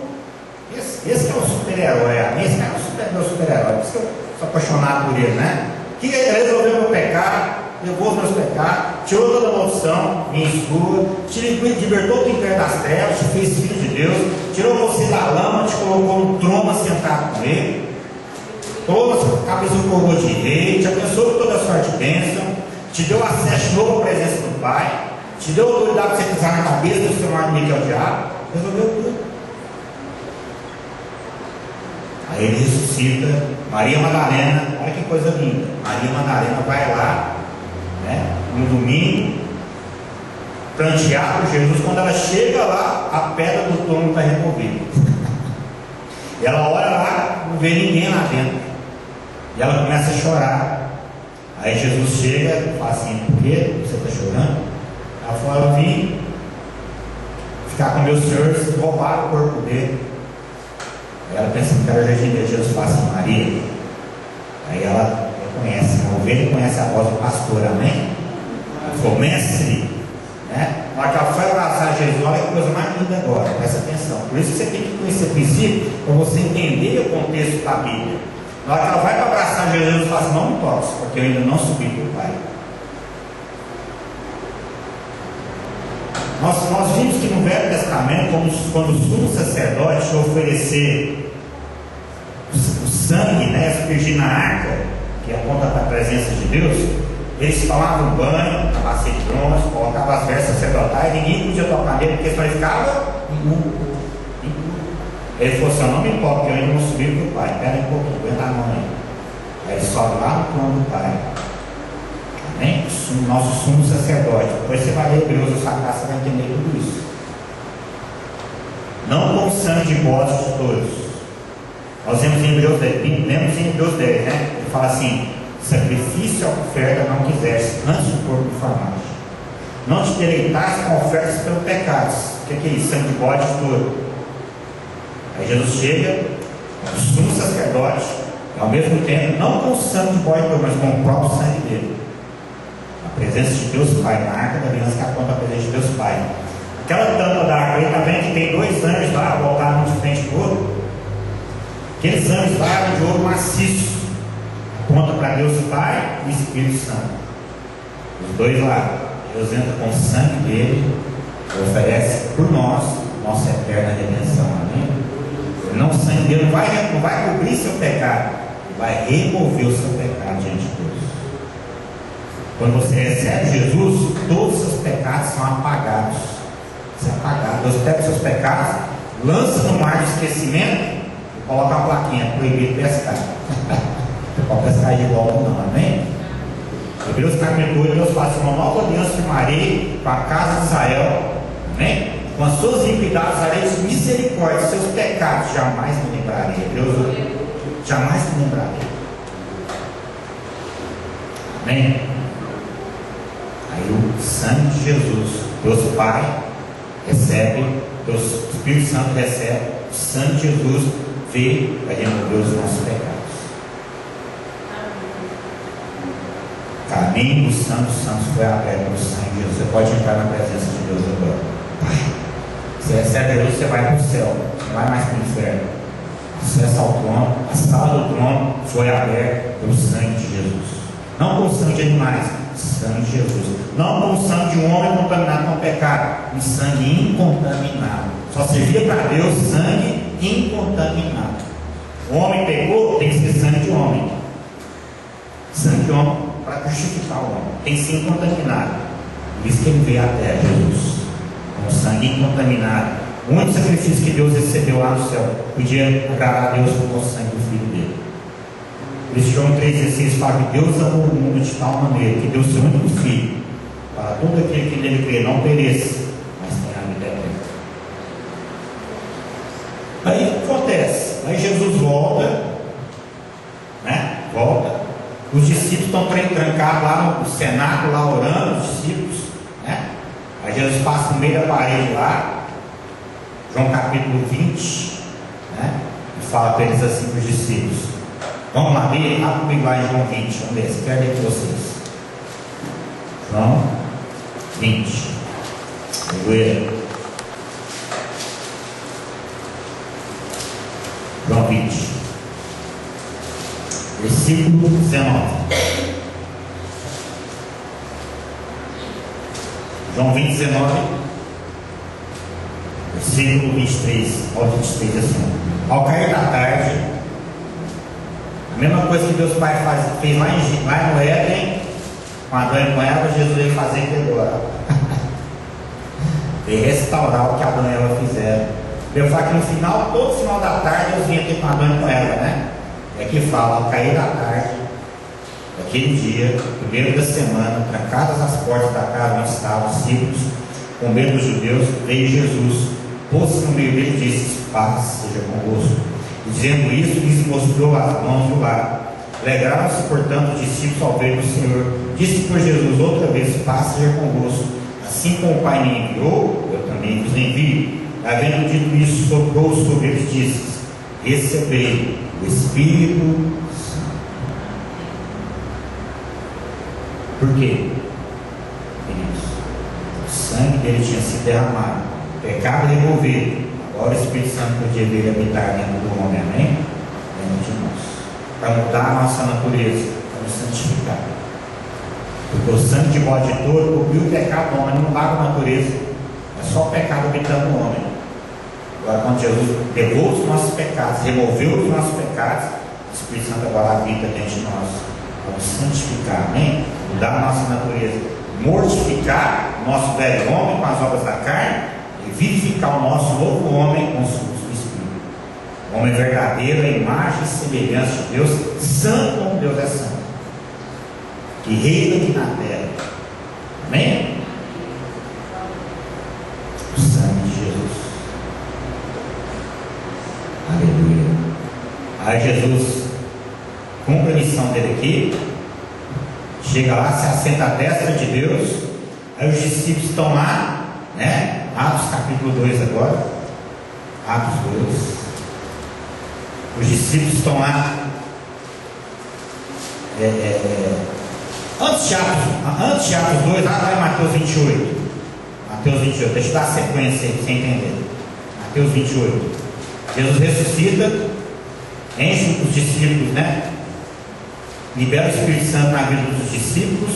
Esse que é o super-herói, esse cara é o super-herói, por isso que eu sou apaixonado por ele, né? Que ele resolveu meu pecado, levou os meus pecados, tirou toda a maldição, me escura, te libertou do inferno das trevas, te fez filho de Deus, tirou você da lama, te colocou no trono sentado com ele, toda a cabeça do coroa de rei, te abençoou com toda a sorte de bênção, te deu acesso de novo à presença do Pai, te deu autoridade para você pisar na cabeça do seu maior inimigo, que é o diabo, resolveu tudo. Aí ele ressuscita, Maria Madalena, olha que coisa linda. Maria Madalena vai lá, né, no domingo, prantear por Jesus. Quando ela chega lá, a pedra do túmulo está removida. E ela olha lá, não vê ninguém lá dentro. E ela começa a chorar. Aí Jesus chega e fala assim: por que você está chorando? Ela fala: eu vim ficar com meu Senhor, se roubar o corpo dele. Aí ela pensa que era o jardim de Jesus, fala assim, Maria. Aí ela reconhece, a ovelha conhece a voz do pastor, amém? Ela falou, mestre, né? Na hora que ela foi abraçar Jesus, olha que coisa mais linda agora, presta atenção. Por isso que você tem que conhecer o princípio, para você entender o contexto da Bíblia. Na hora que ela vai para abraçar Jesus, ela fala assim, não me toques, porque eu ainda não subi para o Pai. Nós vimos que no Velho Testamento, quando o sumo sacerdote foi oferecer o sangue, né, aspergir na arca, que aponta para a presença de Deus, eles tomavam banho, na bacia de bronze, colocavam as vestes sacerdotais, ninguém podia tocar nele, porque senão ele ficava impuro. Ele falou assim, não me importa, porque eu ainda não subi para o Pai, espera um pouquinho, aguenta a mão aí. Aí ele sobe lá no trono do Pai. Amém? Nosso sumo sacerdote. Depois você vai ler Hebreus, a sua casa, você vai entender tudo isso. Não com sangue de bodes de touros. Nós vemos em Hebreus 10, né? Ele fala assim, sacrifício e oferta não quiseste, antes do corpo formaste. Não te deleitaste com ofertas pelos pecados. O que é isso? Sangue de bode de touro. Aí Jesus chega, o sumo sacerdote, e ao mesmo tempo, não com o sangue de bode de touro, mas com o próprio sangue dele. A presença de Deus Pai, na arca da aliança que aponta a presença de Deus Pai. Aquela tampa da arca aí, está vendo que tem dois anjos lá, voltaram de frente para o outro? Aqueles anjos lá eram de ouro maciço, aponta para Deus Pai e Espírito Santo. Os dois lá, Deus entra com o sangue dele e oferece por nós nossa eterna redenção. Amém? Não, o sangue dele não vai cobrir seu pecado, ele vai remover o seu pecado diante de Deus. Quando você recebe Jesus, todos os seus pecados são apagados. São apagados. Deus pega os seus pecados, lança no mar de esquecimento e coloca uma plaquinha, proibido pescar. Não pode pescar de volta não, amém? Hebreus capítulo 8, Deus fala assim, uma nova aliança firmarei com a casa de Israel, amém? Com as suas iniquidades farei de misericórdia, seus pecados jamais me lembrarei. Hebreus 8, jamais me lembrarei. Amém? Aí o sangue de Jesus, Deus Pai recebe, Deus Espírito Santo recebe, o sangue de Jesus veio para remover os nossos pecados. O caminho dos santos foi aberto pelo sangue de Jesus. Você pode entrar na presença de Deus agora. Pai, você recebe Jesus, você vai para o céu, você não vai mais para o inferno. Acesso ao trono, a sala do trono foi aberta pelo sangue de Jesus. Não com o sangue de animais, sangue de Jesus. Não com o sangue de um homem contaminado com o pecado, um sangue incontaminado. Só servia para Deus sangue incontaminado. O homem pecou, tem que ser sangue de homem. Sangue de homem para justificar o homem. Tem que ser incontaminado. Por isso que ele veio à terra, Jesus. Com sangue incontaminado. O único sacrifício que Deus recebeu lá no céu podia agradar a Deus com o sangue do Filho dele. Por isso João 3,16 fala que Deus amou o mundo de tal maneira que deu seu único Filho, para todo aquele que nele crê não pereça, mas tenha a vida eterna. Aí o que acontece? Aí Jesus volta, né? Volta. Os discípulos estão trancados lá no cenáculo, lá orando, os discípulos, né? Aí Jesus passa no meio da parede lá, João capítulo 20, né? E fala para eles assim, para os discípulos. Vamos lá, ler comigo lá em João 20, vamos ver, se quer ler com vocês. João 20. Aleluia. João 20. Versículo 19. João 20, 19. Versículo 23 ao 23 assim. Ao cair da tarde, a mesma coisa que Deus Pai fez lá no Éden, com Adão e com Eva, Jesus veio fazer aqui agora. Veio restaurar o que Adão e Eva fizeram. Eu falo que no final, todo final da tarde, Deus vinha aqui com Adão e com Eva, né? É que fala, ao cair da tarde, daquele dia, primeiro da semana, trancadas as portas da casa onde estavam os discípulos, com medo dos judeus, veio Jesus, pôs-se no meio dele e disse: paz seja convosco. E dizendo isso, lhes mostrou as mãos e o lado. Alegraram-se, portanto, os discípulos ao ver o Senhor. Disse por Jesus outra vez: paz seja convosco. Assim como o Pai me enviou, eu também também vos envio. Havendo dito isso, soprou sobre eles e disse: recebei o Espírito Santo. Por quê? Queridos, o sangue dele tinha sido derramado, o pecado removido. Agora o Espírito Santo podia vir habitar dentro do homem, amém? Dentro de nós, para mudar a nossa natureza, para nos santificar. Porque o sangue de bode todo cobriu o pecado do homem, não mudava a natureza, é só o pecado habitando o homem. Agora, quando Jesus levou os nossos pecados, removeu os nossos pecados, o Espírito Santo agora habita dentro de nós, para nos santificar, amém? Mudar a nossa natureza, mortificar o nosso velho homem com as obras da carne e vivificar o nosso novo homem com os frutos do Espírito. O homem verdadeiro, a imagem e semelhança de Deus, santo como Deus é santo, que reina aqui na terra, amém? O sangue de Jesus, aleluia. Aí Jesus cumpre a missão dele aqui, chega lá, se assenta à destra de Deus. Aí os discípulos estão lá, né? Atos capítulo 2 agora, Atos 2. Os discípulos estão lá, antes de Atos 2, lá vai Mateus 28. Mateus 28, deixa eu dar a sequência aí, pra você entender. Mateus 28. Jesus ressuscita, enche os discípulos, né? Libera o Espírito Santo na vida dos discípulos.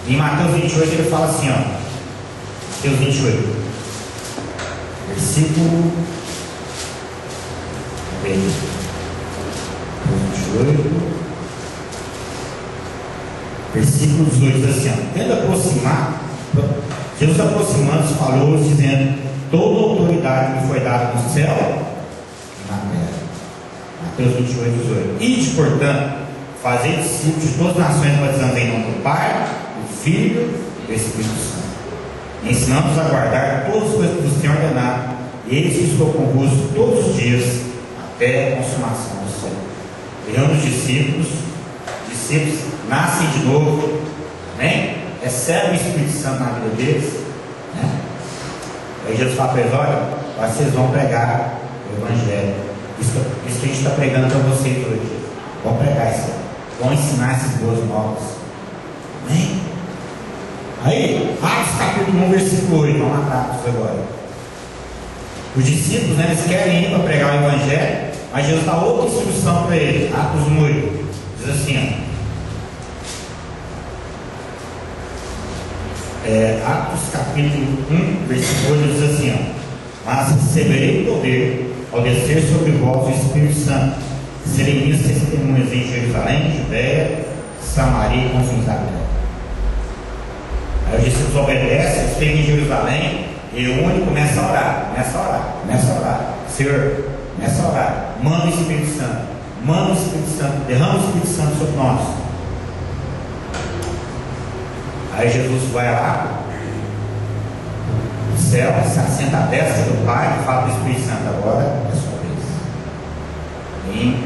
E em Mateus 28 ele fala assim, ó. Mateus 28, versículo 28, versículo 18, diz assim, ó. Tendo aproximar, Jesus aproximando-se falou, dizendo: toda autoridade me foi dada no céu e na terra. Mateus 28, 18. Ide, portanto, fazei discípulos de todas as nações, batizando em nome do Pai, do Filho e do Espírito Santo, ensinando-os a guardar todas as coisas que vos tenho ordenado, e eis que estou convosco todos os dias, até a consumação do século. Virando os discípulos nascem de novo, amém? Recebem o Espírito Santo na vida deles, né? Aí Jesus fala para eles: olha, vocês vão pregar o Evangelho, isso que a gente está pregando para vocês hoje. Vão pregar isso, vão ensinar essas boas novas, amém? Aí, Atos capítulo 1, versículo 8, vamos lá para Atos agora. Os discípulos, né, eles querem ir para pregar o Evangelho, mas Jesus dá outra instrução para eles. Atos 1, 8, diz assim, ó. Atos capítulo 1, versículo 8 diz assim, ó: mas receberei poder ao descer sobre vós o Espírito Santo, serem minhas testemunhas em Jerusalém, Judeia, Samaria e confins da terra. Aí os discípulos obedecem, eles chegam em Jerusalém, e o único começa a orar, Senhor, começa a orar, manda o Espírito Santo, derrama o Espírito Santo sobre nós. Aí Jesus vai lá no céu, se assenta à destra do Pai, e fala para o Espírito Santo: agora é a sua vez. Em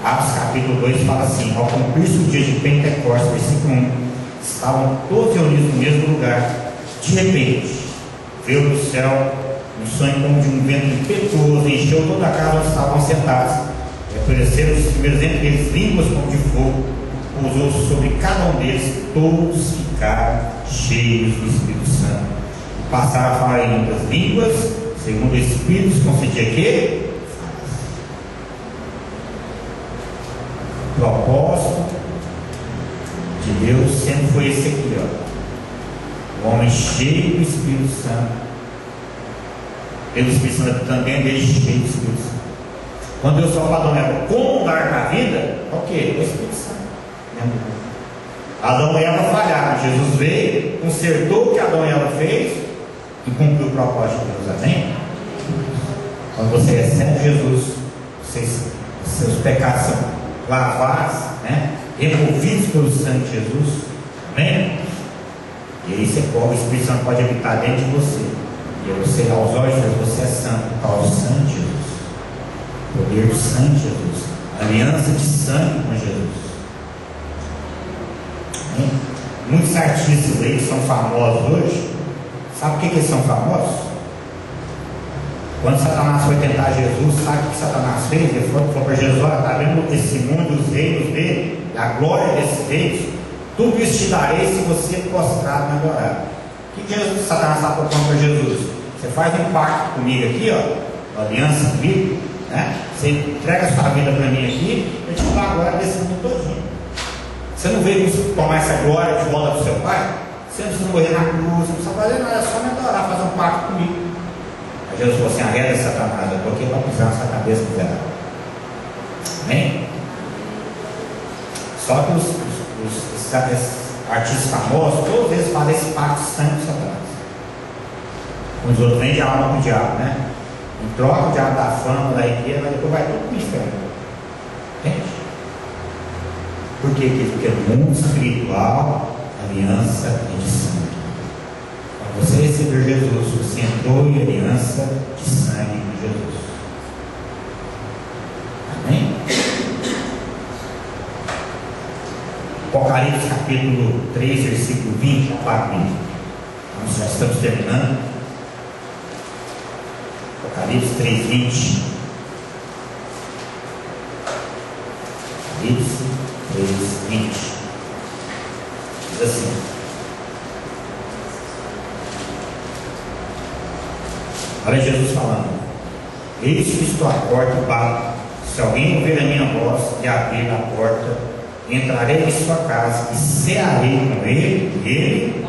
Atos capítulo 2 fala assim: ao cumprir-se o dia de Pentecostes, versículo 1, estavam todos reunidos no mesmo lugar. De repente, veio do céu um sonho como de um vento impetuoso, encheu toda a casa onde estavam sentados. E apareceram os primeiros entre eles línguas como de fogo, pousou sobre cada um deles, todos ficaram cheios do Espírito Santo e passaram a falar em outras línguas, segundo o Espírito concedia que o propósito de Deus sempre foi esse aqui, ó. O homem cheio do Espírito Santo, pelo Espírito Santo também dele cheio do Espírito Santo. Quando Deus falou para Adão e Eva como dar na vida, o que? O Espírito Santo. Adão e Eva falharam, Jesus veio, consertou o que Adão e Eva fez e cumpriu o propósito de Deus, amém? Quando você recebe Jesus, seus pecados são lavados, né? Removidos pelo sangue de Jesus, amém? E aí o Espírito Santo pode habitar dentro de você, e aí você, aos olhos de Deus, você é santo por causa do sangue de Jesus, o poder do sangue de Jesus, a aliança de sangue com Jesus. Muitos artistas aí que são famosos hoje Sabe por que eles são famosos? Quando Satanás foi tentar Jesus, sabe o que Satanás fez? Ele falou para Jesus: olha, está vendo esse mundo, os reinos dele, a glória desses reinos, tudo isso te darei se você prostrar me adorar. O que Satanás está propondo para Jesus? Você faz um pacto comigo aqui, ó, uma aliança comigo, né? Você entrega a sua vida para mim aqui, eu te dou a glória desse mundo todinho. Você não veio tomar essa glória de volta do seu pai? Você não precisa morrer na cruz, não precisa fazer nada, é só me adorar, fazer um pacto comigo. Aí Jesus falou assim: arreda Satanás, eu estou aqui para pisar nessa cabeça miserável. Amém? Só que os artistas famosos, todos eles fazem esse pacto sangue com Satanás. Os outros vendem a alma para o diabo, né? Em troca, o diabo da fama, da riqueza, mas depois vai tudo para o inferno. Entende? Por quê? Porque no mundo espiritual, a aliança é de sangue. Quando você recebeu Jesus, você entrou em aliança de sangue com Jesus. Amém? Apocalipse capítulo 3, versículo 20, nós já estamos terminando. Apocalipse 3, 20. Apocalipse 3, 20. Diz assim: olha Jesus falando: eis que estou à porta e bato. Se alguém ouvir a minha voz e abrir a porta, entrarei em sua casa e cearei com ele.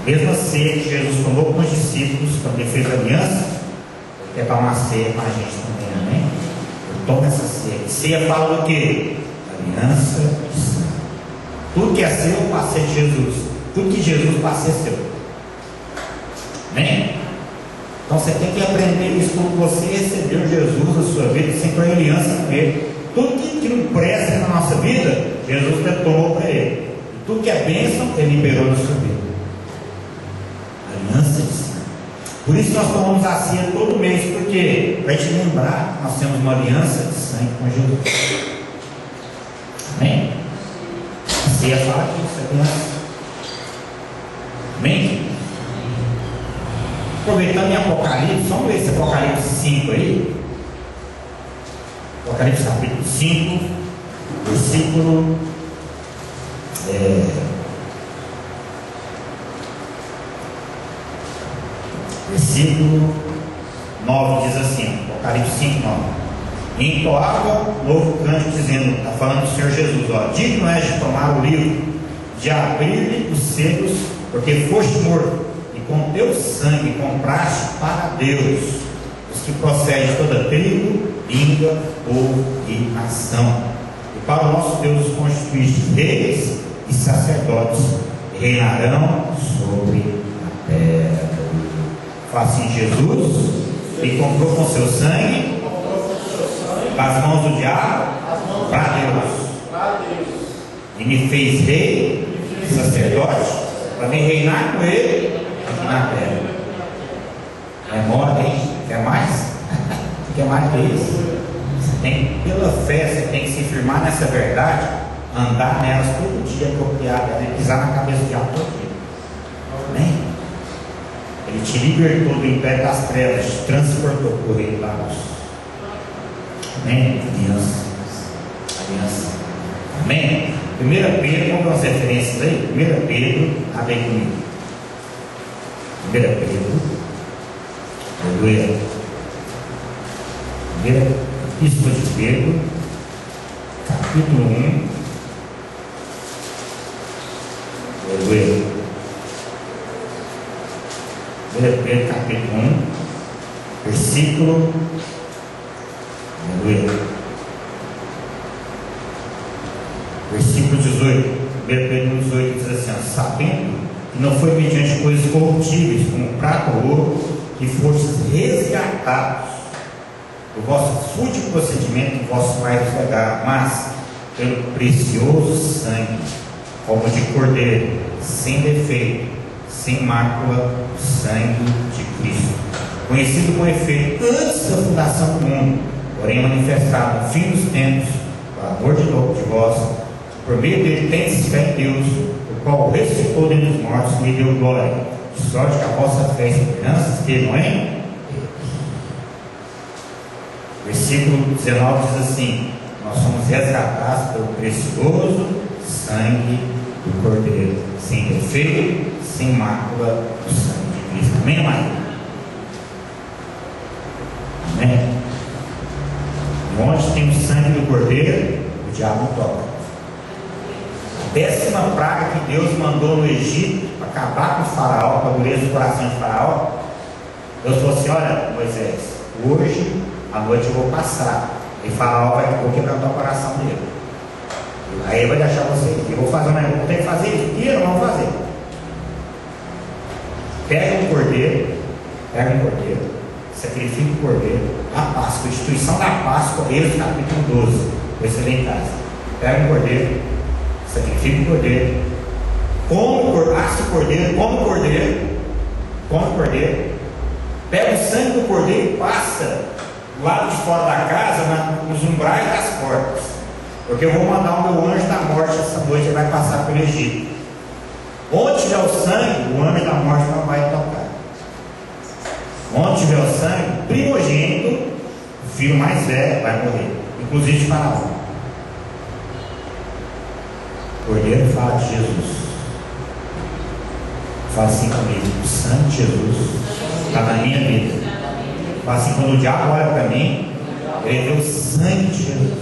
Mesma ceia que Jesus tomou com os discípulos quando ele fez a aliança, ele quer tomar ceia com a gente também, amém? Ele toma essa ceia. Ceia fala do quê? Aliança de sangue. Tudo que é seu, passei de Jesus. Tudo que Jesus passa é seu. Amém? Então você tem que aprender isso quando você recebeu Jesus na sua vida, você entrou em aliança com ele. Tudo que não presta na nossa vida, Jesus tomou para ele. E tudo que é bênção, ele liberou na sua vida. Aliança de sangue. Por isso nós tomamos a ceia todo mês, porque para te lembrar que nós temos uma aliança de sangue com Jesus. Amém? A ceia fala disso, aliança. Amém? Aproveitando em Apocalipse, vamos ver esse Apocalipse 5 aí. Apocalipse capítulo 5, versículo versículo 9 diz assim, Apocalipse 5, 9: e entoava novo cântico dizendo, está falando do Senhor Jesus, ó, digno és de tomar o livro, de abrir-lhe os selos, porque foste morto, e com teu sangue compraste para Deus os que procedem de toda tribo, língua, povo e nação. E para o nosso Deus os constituíste reis e sacerdotes, e reinarão sobre a terra. Fala assim: Jesus me comprou com seu sangue das mãos do diabo para Deus, e me fez rei e sacerdote para me reinar com ele aqui na terra. É moda, hein? Quer mais? Quer mais que isso? Você tem, pela fé, você tem que se firmar nessa verdade, andar nelas todo dia apropriado, né? Pisar na cabeça do diabo todo dia. Amém? Ele te libertou do império das trevas, te transportou para o reino da luz. Amém? Aliança. Aliança. Amém? 1 Pedro, vamos dar umas referências aí? 1 Pedro, abre aí comigo. 1 Pedro, aleluia. 1 Epístola de Pedro, capítulo 1, aleluia. 1 Pedro, capítulo 1, versículo, aleluia, versículo 18. 1 Pedro 18 diz assim: sabendo que não foi mediante coisas corruptíveis, como prata ou ouro, que fostes resgatados do vosso fútil procedimento que vossos pais vos legaram, mas pelo precioso sangue, como de cordeiro, sem defeito, sem mácula, o sangue de Cristo, conhecido com efeito antes da fundação do mundo, porém manifestado no fim dos tempos, por amor de vós, por meio dele tendes fé em Deus, o qual o ressuscitou dentre os mortos e lhe deu glória, sorte que a vossa fé e esperança estejam em versículo 19 diz assim: nós somos resgatados pelo precioso sangue do Cordeiro, sem defeito, sem mácula do sangue de Cristo. Amém, amado? Amém? E onde tem o sangue do Cordeiro, o diabo não toca. A 10ª praga que Deus mandou no Egito para acabar com o faraó, para endurecer o coração de faraó, Deus falou assim: olha, Moisés, hoje à noite eu vou passar, e faraó vou quebrantar o coração dele, aí ele vai deixar você ir. Eu vou fazer um negócio, vou ter que fazer isso, e eu não vou fazer. Pega um cordeiro, sacrifica o cordeiro, a Páscoa, a instituição da Páscoa, Êxodo capítulo 12, depois você vem em casa. Pega um cordeiro, sacrifica o cordeiro, assa o cordeiro, come o cordeiro, pega o sangue do cordeiro e passa do lado de fora da casa, nos umbrais das portas, porque eu vou mandar o meu anjo da morte essa noite, ele vai passar pelo Egito. Onde tiver o sangue, o anjo da morte não vai tocar. Onde tiver o sangue, primogênito, o filho mais velho vai morrer, inclusive de Faraó. O cordeiro fala de Jesus. Fala assim comigo: o sangue de Jesus está na minha vida. Fala assim: quando o diabo olha para mim, ele vê o sangue de Jesus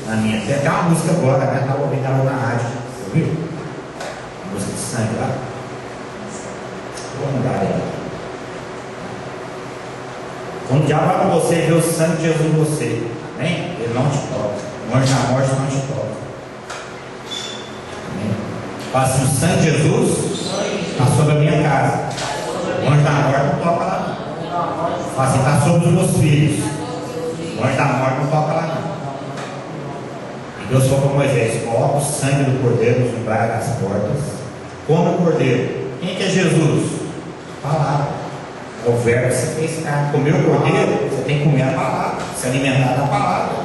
na minha. Tem até uma música agora, né? Estava ouvindo ela na rádio, você viu? A música de sangue lá. Vou mandar ela. Quando o diabo olha para você e vê o sangue de Jesus em você, amém? Ele não te toca. O anjo da morte não te toca. Amém? Fala assim: o sangue de Jesus está sobre a minha casa. O anjo da morte não toca lá. Fala assim: está sobre os meus filhos. O anjo da morte não toca lá não. E Deus falou para Moisés: coloca o sangue do cordeiro nos umbrais das portas. Come o cordeiro. Quem que é Jesus? Palavra. É o verbo que você fez carne. Comer o cordeiro, você tem que comer a palavra, se alimentar da palavra.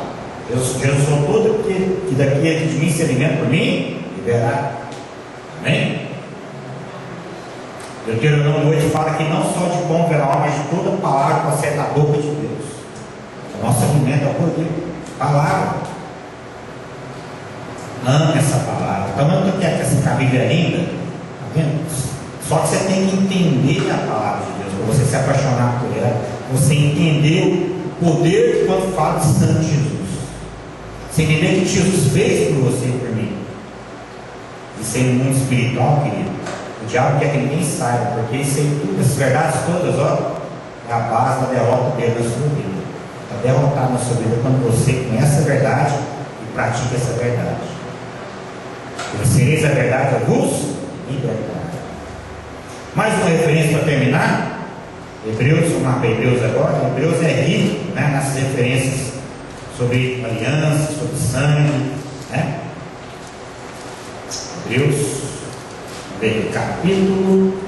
Jesus falou: todo que daqui de mim se alimenta por mim, viverá. Amém? Deuteronômio 8 fala que não só de pão viverá, mas de toda palavra que procede da boca de Deus. O nosso alimento é o cordeiro, palavra. Ame essa palavra. Então não tem que essa Bíblia é linda, tá vendo? Só que você tem que entender a palavra de Deus, para você se apaixonar por ela, você entender o poder de quando fala de sangue de Jesus. Você entender o que Jesus fez por você e por mim. Isso aí no mundo espiritual, querido, o diabo quer que ninguém saiba, porque isso aí, tudo, essas verdades todas, ó, é a base da derrota dele na sua vida. Está derrotado na sua vida quando você conhece a verdade e pratica essa verdade. Conhecereis a verdade, a vos libertará. Mais uma referência para terminar. Hebreus, vamos lá para Hebreus agora. Hebreus é rico, né, nessas referências sobre aliança, sobre sangue, né? Hebreus, capítulo.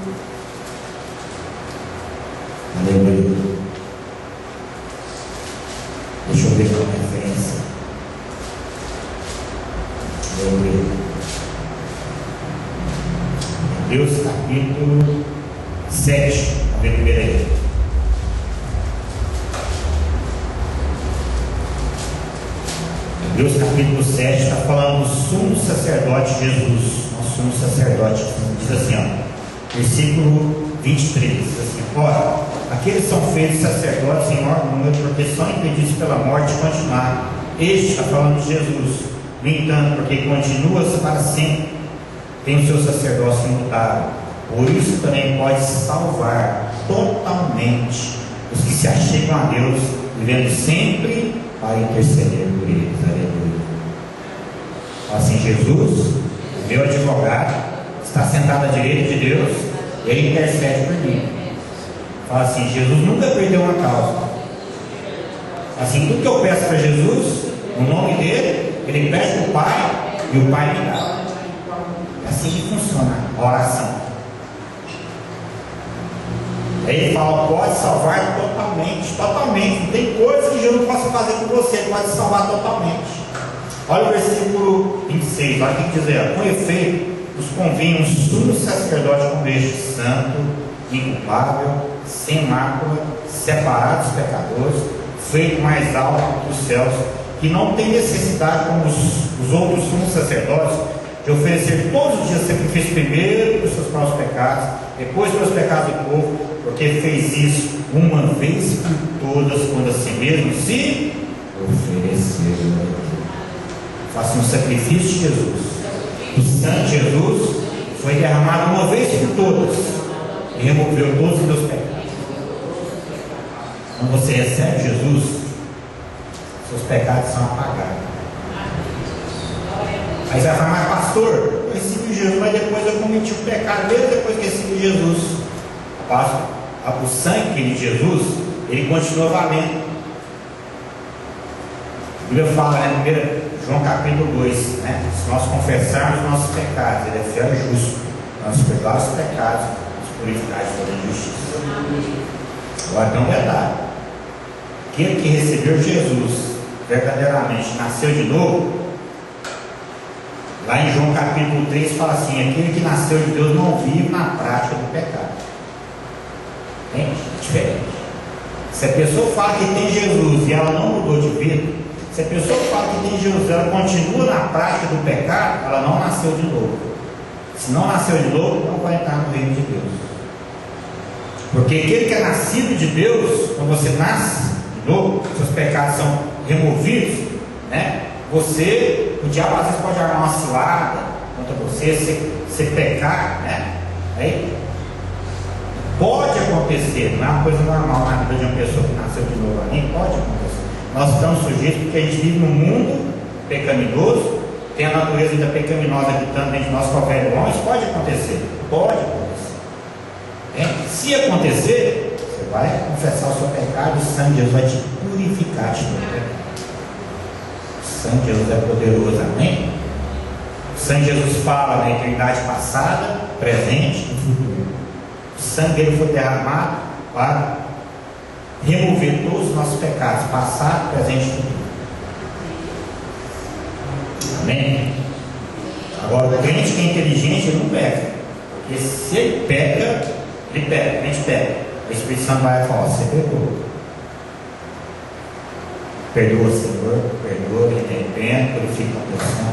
Aleluia. Deixa eu ver qual é a referência. Aleluia. Hebreus capítulo 7. Vamos ver primeiro aí. Hebreus capítulo 7 está falando do sumo sacerdote Jesus, nosso sumo sacerdote. Diz assim, ó, versículo 23, diz assim: ora, aqueles são feitos sacerdotes em maior número, porque são impedidos pela morte de continuar. Este está falando de Jesus. No entanto, porque continua-se para sempre, tem o seu sacerdócio imutável. Por isso também pode salvar totalmente os que se achegam a Deus, vivendo sempre para interceder por eles. Aleluia. Assim, Jesus, meu advogado, está sentado à direita de Deus, e ele intercede por mim. Fala assim: Jesus nunca perdeu uma causa. Assim, tudo que eu peço para Jesus, o nome dele, ele pede para o Pai, e o Pai me dá. É assim que funciona a oração. Aí ele fala: pode salvar totalmente, totalmente. Não tem coisa que Jesus não possa fazer com você, ele pode salvar totalmente. Olha o versículo 26, olha o que diz aí: com efeito, nos convinha um sumo sacerdote como este, santo, inculpável, sem mácula, separado dos pecadores, feito mais alto que os céus, que não tem necessidade, como os outros sumos sacerdotes, de oferecer todos os dias sacrifício, primeiro pelos seus próprios pecados, depois pelos pecados do povo, porque fez isso uma vez por todas, quando a si mesmo se ofereceu. Faça um sacrifício de Jesus. O sangue de Jesus foi derramado uma vez por todas e removeu todos os meus pecados. Quando você recebe Jesus, seus pecados são apagados. Aí você vai falar, mas pastor, eu recebi Jesus, mas depois eu cometi um pecado, mesmo depois que recebi Jesus. O sangue de Jesus, ele continua valendo. A Bíblia fala, né, 1 João capítulo 2, né, se nós confessarmos nossos pecados, ele é fiel e justo, nós perdoar os pecados, nos purificar de toda injustiça. Agora tem um detalhe: aquele que recebeu Jesus verdadeiramente, nasceu de novo, lá em João capítulo 3 fala assim: aquele que nasceu de Deus não vive na prática do pecado. Entende? É diferente. Se a pessoa fala que tem Jesus e ela não mudou de vida, se a pessoa fala que tem Jesus e ela continua na prática do pecado, ela não nasceu de novo. Se não nasceu de novo, não vai entrar no reino de Deus. Porque aquele que é nascido de Deus, quando você nasce de novo, seus pecados são removidos, né? O diabo às vezes pode armar uma cilada contra você pecar, né? Aí, pode acontecer, não é uma coisa normal na vida de uma pessoa que nasceu de novo, nem pode acontecer. Nós estamos sujeitos porque a gente vive num mundo pecaminoso, tem a natureza ainda pecaminosa habitando dentro de nós, qualquer irmão, isso pode acontecer, Se acontecer, você vai confessar o seu pecado e o sangue de Jesus vai te purificar de todo pecado. O sangue de Jesus é poderoso, amém? O sangue de Jesus fala da eternidade passada, presente e futuro. O sangue dele foi derramado para remover todos os nossos pecados, passado, presente e futuro. Amém? Agora, o crente que é inteligente, ele não peca. Porque se ele peca, ele peca, a gente peca. O Espírito Santo vai falar: você pecou. Perdoa, Senhor, perdoa, arrepende, purifica a pessoa.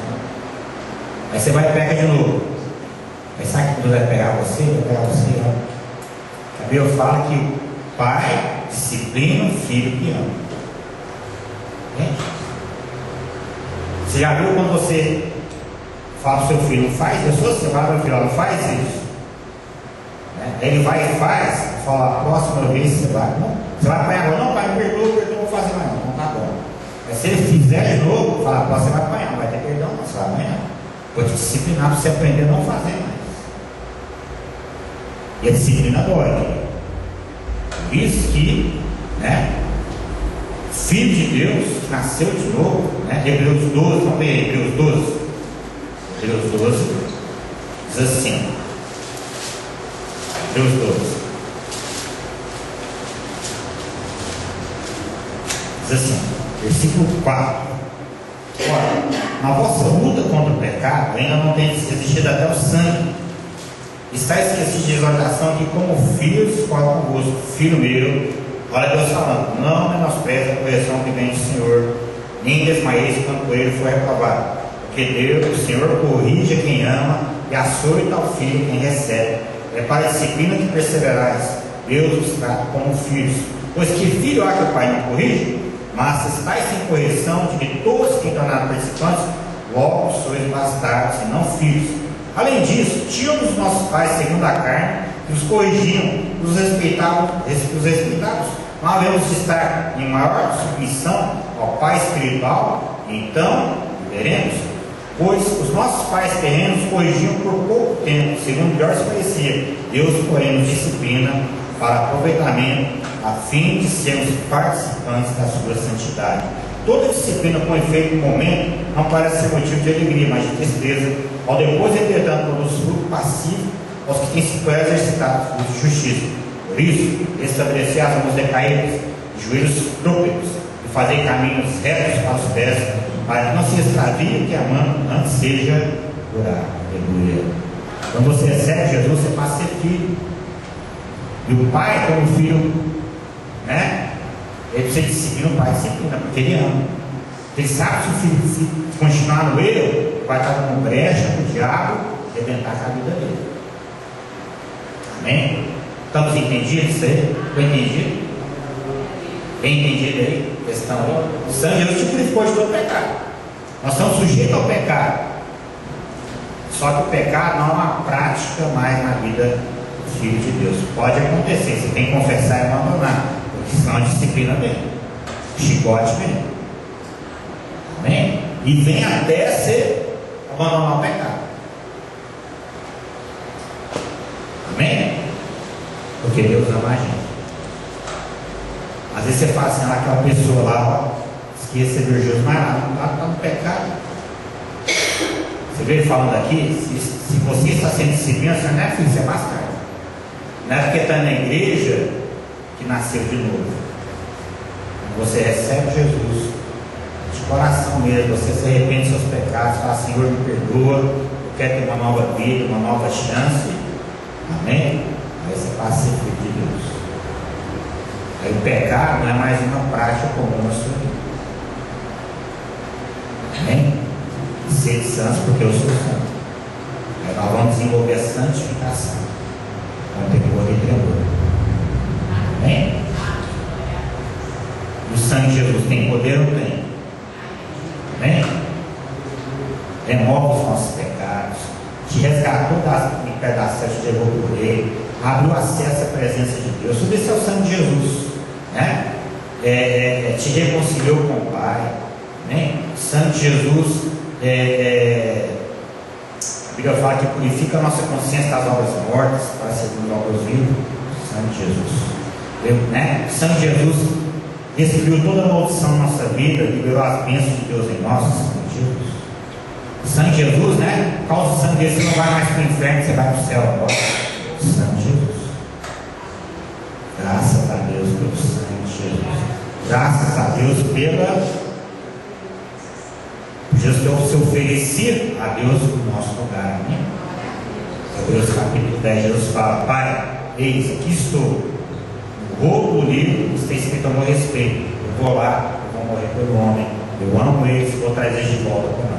Aí você vai e peca de novo. Aí sabe que Deus vai pegar você? Vai pegar você, ó. A Bíblia fala que o pai disciplina o filho que ama. Entende? Você já viu quando você fala para o seu filho, não faz isso? Você vai para o filho, não faz isso. Ele vai e faz, fala: a próxima vez você vai. Não, você vai apanhar, não, pai, me perdoa, não vou fazer mais não. Não tá bom. Mas se ele fizer de novo, fala: a próxima você vai apanhar, não vai ter perdão, não, você vai apanhar. Vou te disciplinar para você aprender a não fazer mais. E a disciplina dói. Por isso que, né, filho de Deus, nasceu de novo, né? Hebreus 12, vamos ver Hebreus 12. Hebreus 12 diz assim: Hebreus 12 diz assim, versículo 4: ora, na vossa luta contra o pecado ainda não tem existido até o sangue. Está esquecido de exortação que, como filhos, fala convosco: filho meu, olha Deus falando, não menospreze a correção que vem do Senhor, nem desmaieis quando por ele for reprovado, porque Deus, o Senhor, corrige a quem ama e açoita ao filho quem recebe. É para a disciplina que perseverais. Deus os trata como filhos. Pois que filho há que o pai não corrige? Mas se estáis sem correção, de que todos que tornaram participantes, logo sois bastardos e não filhos. Além disso, tínhamos os nossos pais segundo a carne, que os corrigiam, os respeitavam, não havemos de estar em maior submissão ao Pai espiritual, então veremos. Pois os nossos pais terrenos corrigiam por pouco tempo, segundo melhor se parecia. Deus, porém, nos disciplina para aproveitamento, a fim de sermos participantes da sua santidade. Toda disciplina com efeito no momento não parece ser motivo de alegria, mas de tristeza, ao depois, entretanto, produz fruto passivo aos que têm se exercitado de justiça. Por isso, estabelecer as mãos decaídas, joelhos trôpegos, e fazer caminhos retos para os pés, para que não se extravie o que amando, antes seja curado. Aleluia. Quando você recebe Jesus, você passa a ser filho. E o pai, como o filho, né? Ele precisa disciplina, o pai disciplina, porque ele ama. Ele sabe que se o filho se continuar no erro, vai estar dando brecha para o diabo arrebentar com a vida dele. Amém? Estamos entendidos isso aí? Foi entendido? Bem entendido aí? Questão aí? O sangue de Jesus te purificou de todo pecado. Nós estamos sujeitos ao pecado. Só que o pecado não é uma prática mais na vida do Filho de Deus. Pode acontecer, você tem que confessar e abandonar, porque senão a disciplina vem. O chicote vem. Amém? E vem até você abandonar o pecado. Amém? Porque Deus ama a gente. Às vezes você fala assim, aquela pessoa lá, esqueça de Jesus, mas lá está no pecado. Você vê ele falando aqui, se você está sendo disciplina, você não é filho, você é bastardo. Não é porque está na igreja que nasceu de novo. Você recebe Jesus de coração mesmo, você se arrepende dos seus pecados, fala, Senhor, me perdoa, eu quero ter uma nova vida, uma nova chance. Amém? Aí você passa a ser filho de Deus. Aí o pecado não é mais uma prática comum na sua vida. Amém? E ser santos porque eu sou santo. Aí nós vamos desenvolver a santificação com temor e tremor. Amém? O sangue de Jesus tem poder ou tem? Amém? Remove os nossos pecados, te resgatou das pedaços de levou por ele, abriu acesso à presença de Deus. Tudo isso é o sangue de Jesus, né? Te reconciliou com o Pai, né? O sangue de Jesus, a Bíblia fala que purifica a nossa consciência das obras mortas para sermos obras vivas. O sangue de Jesus, né? O sangue de Jesus destruiu toda a maldição na nossa vida, liberou as bênçãos de Deus em nós. O sangue de Jesus, o sangue de Jesus, né? Por causa do sangue dele, você não vai mais para o inferno, você vai para o céu agora. O sangue de Jesus. Graças a Deus pelo sangue de Jesus. Graças a Deus pela Jesus se oferecer a Deus no nosso lugar. Amém? Hebreus capítulo 10, Jesus fala, Pai, eis, aqui estou. No rolo do livro está escrito a meu respeito. Eu vou lá, eu vou morrer pelo homem. Eu amo eles, vou trazer de volta para nós.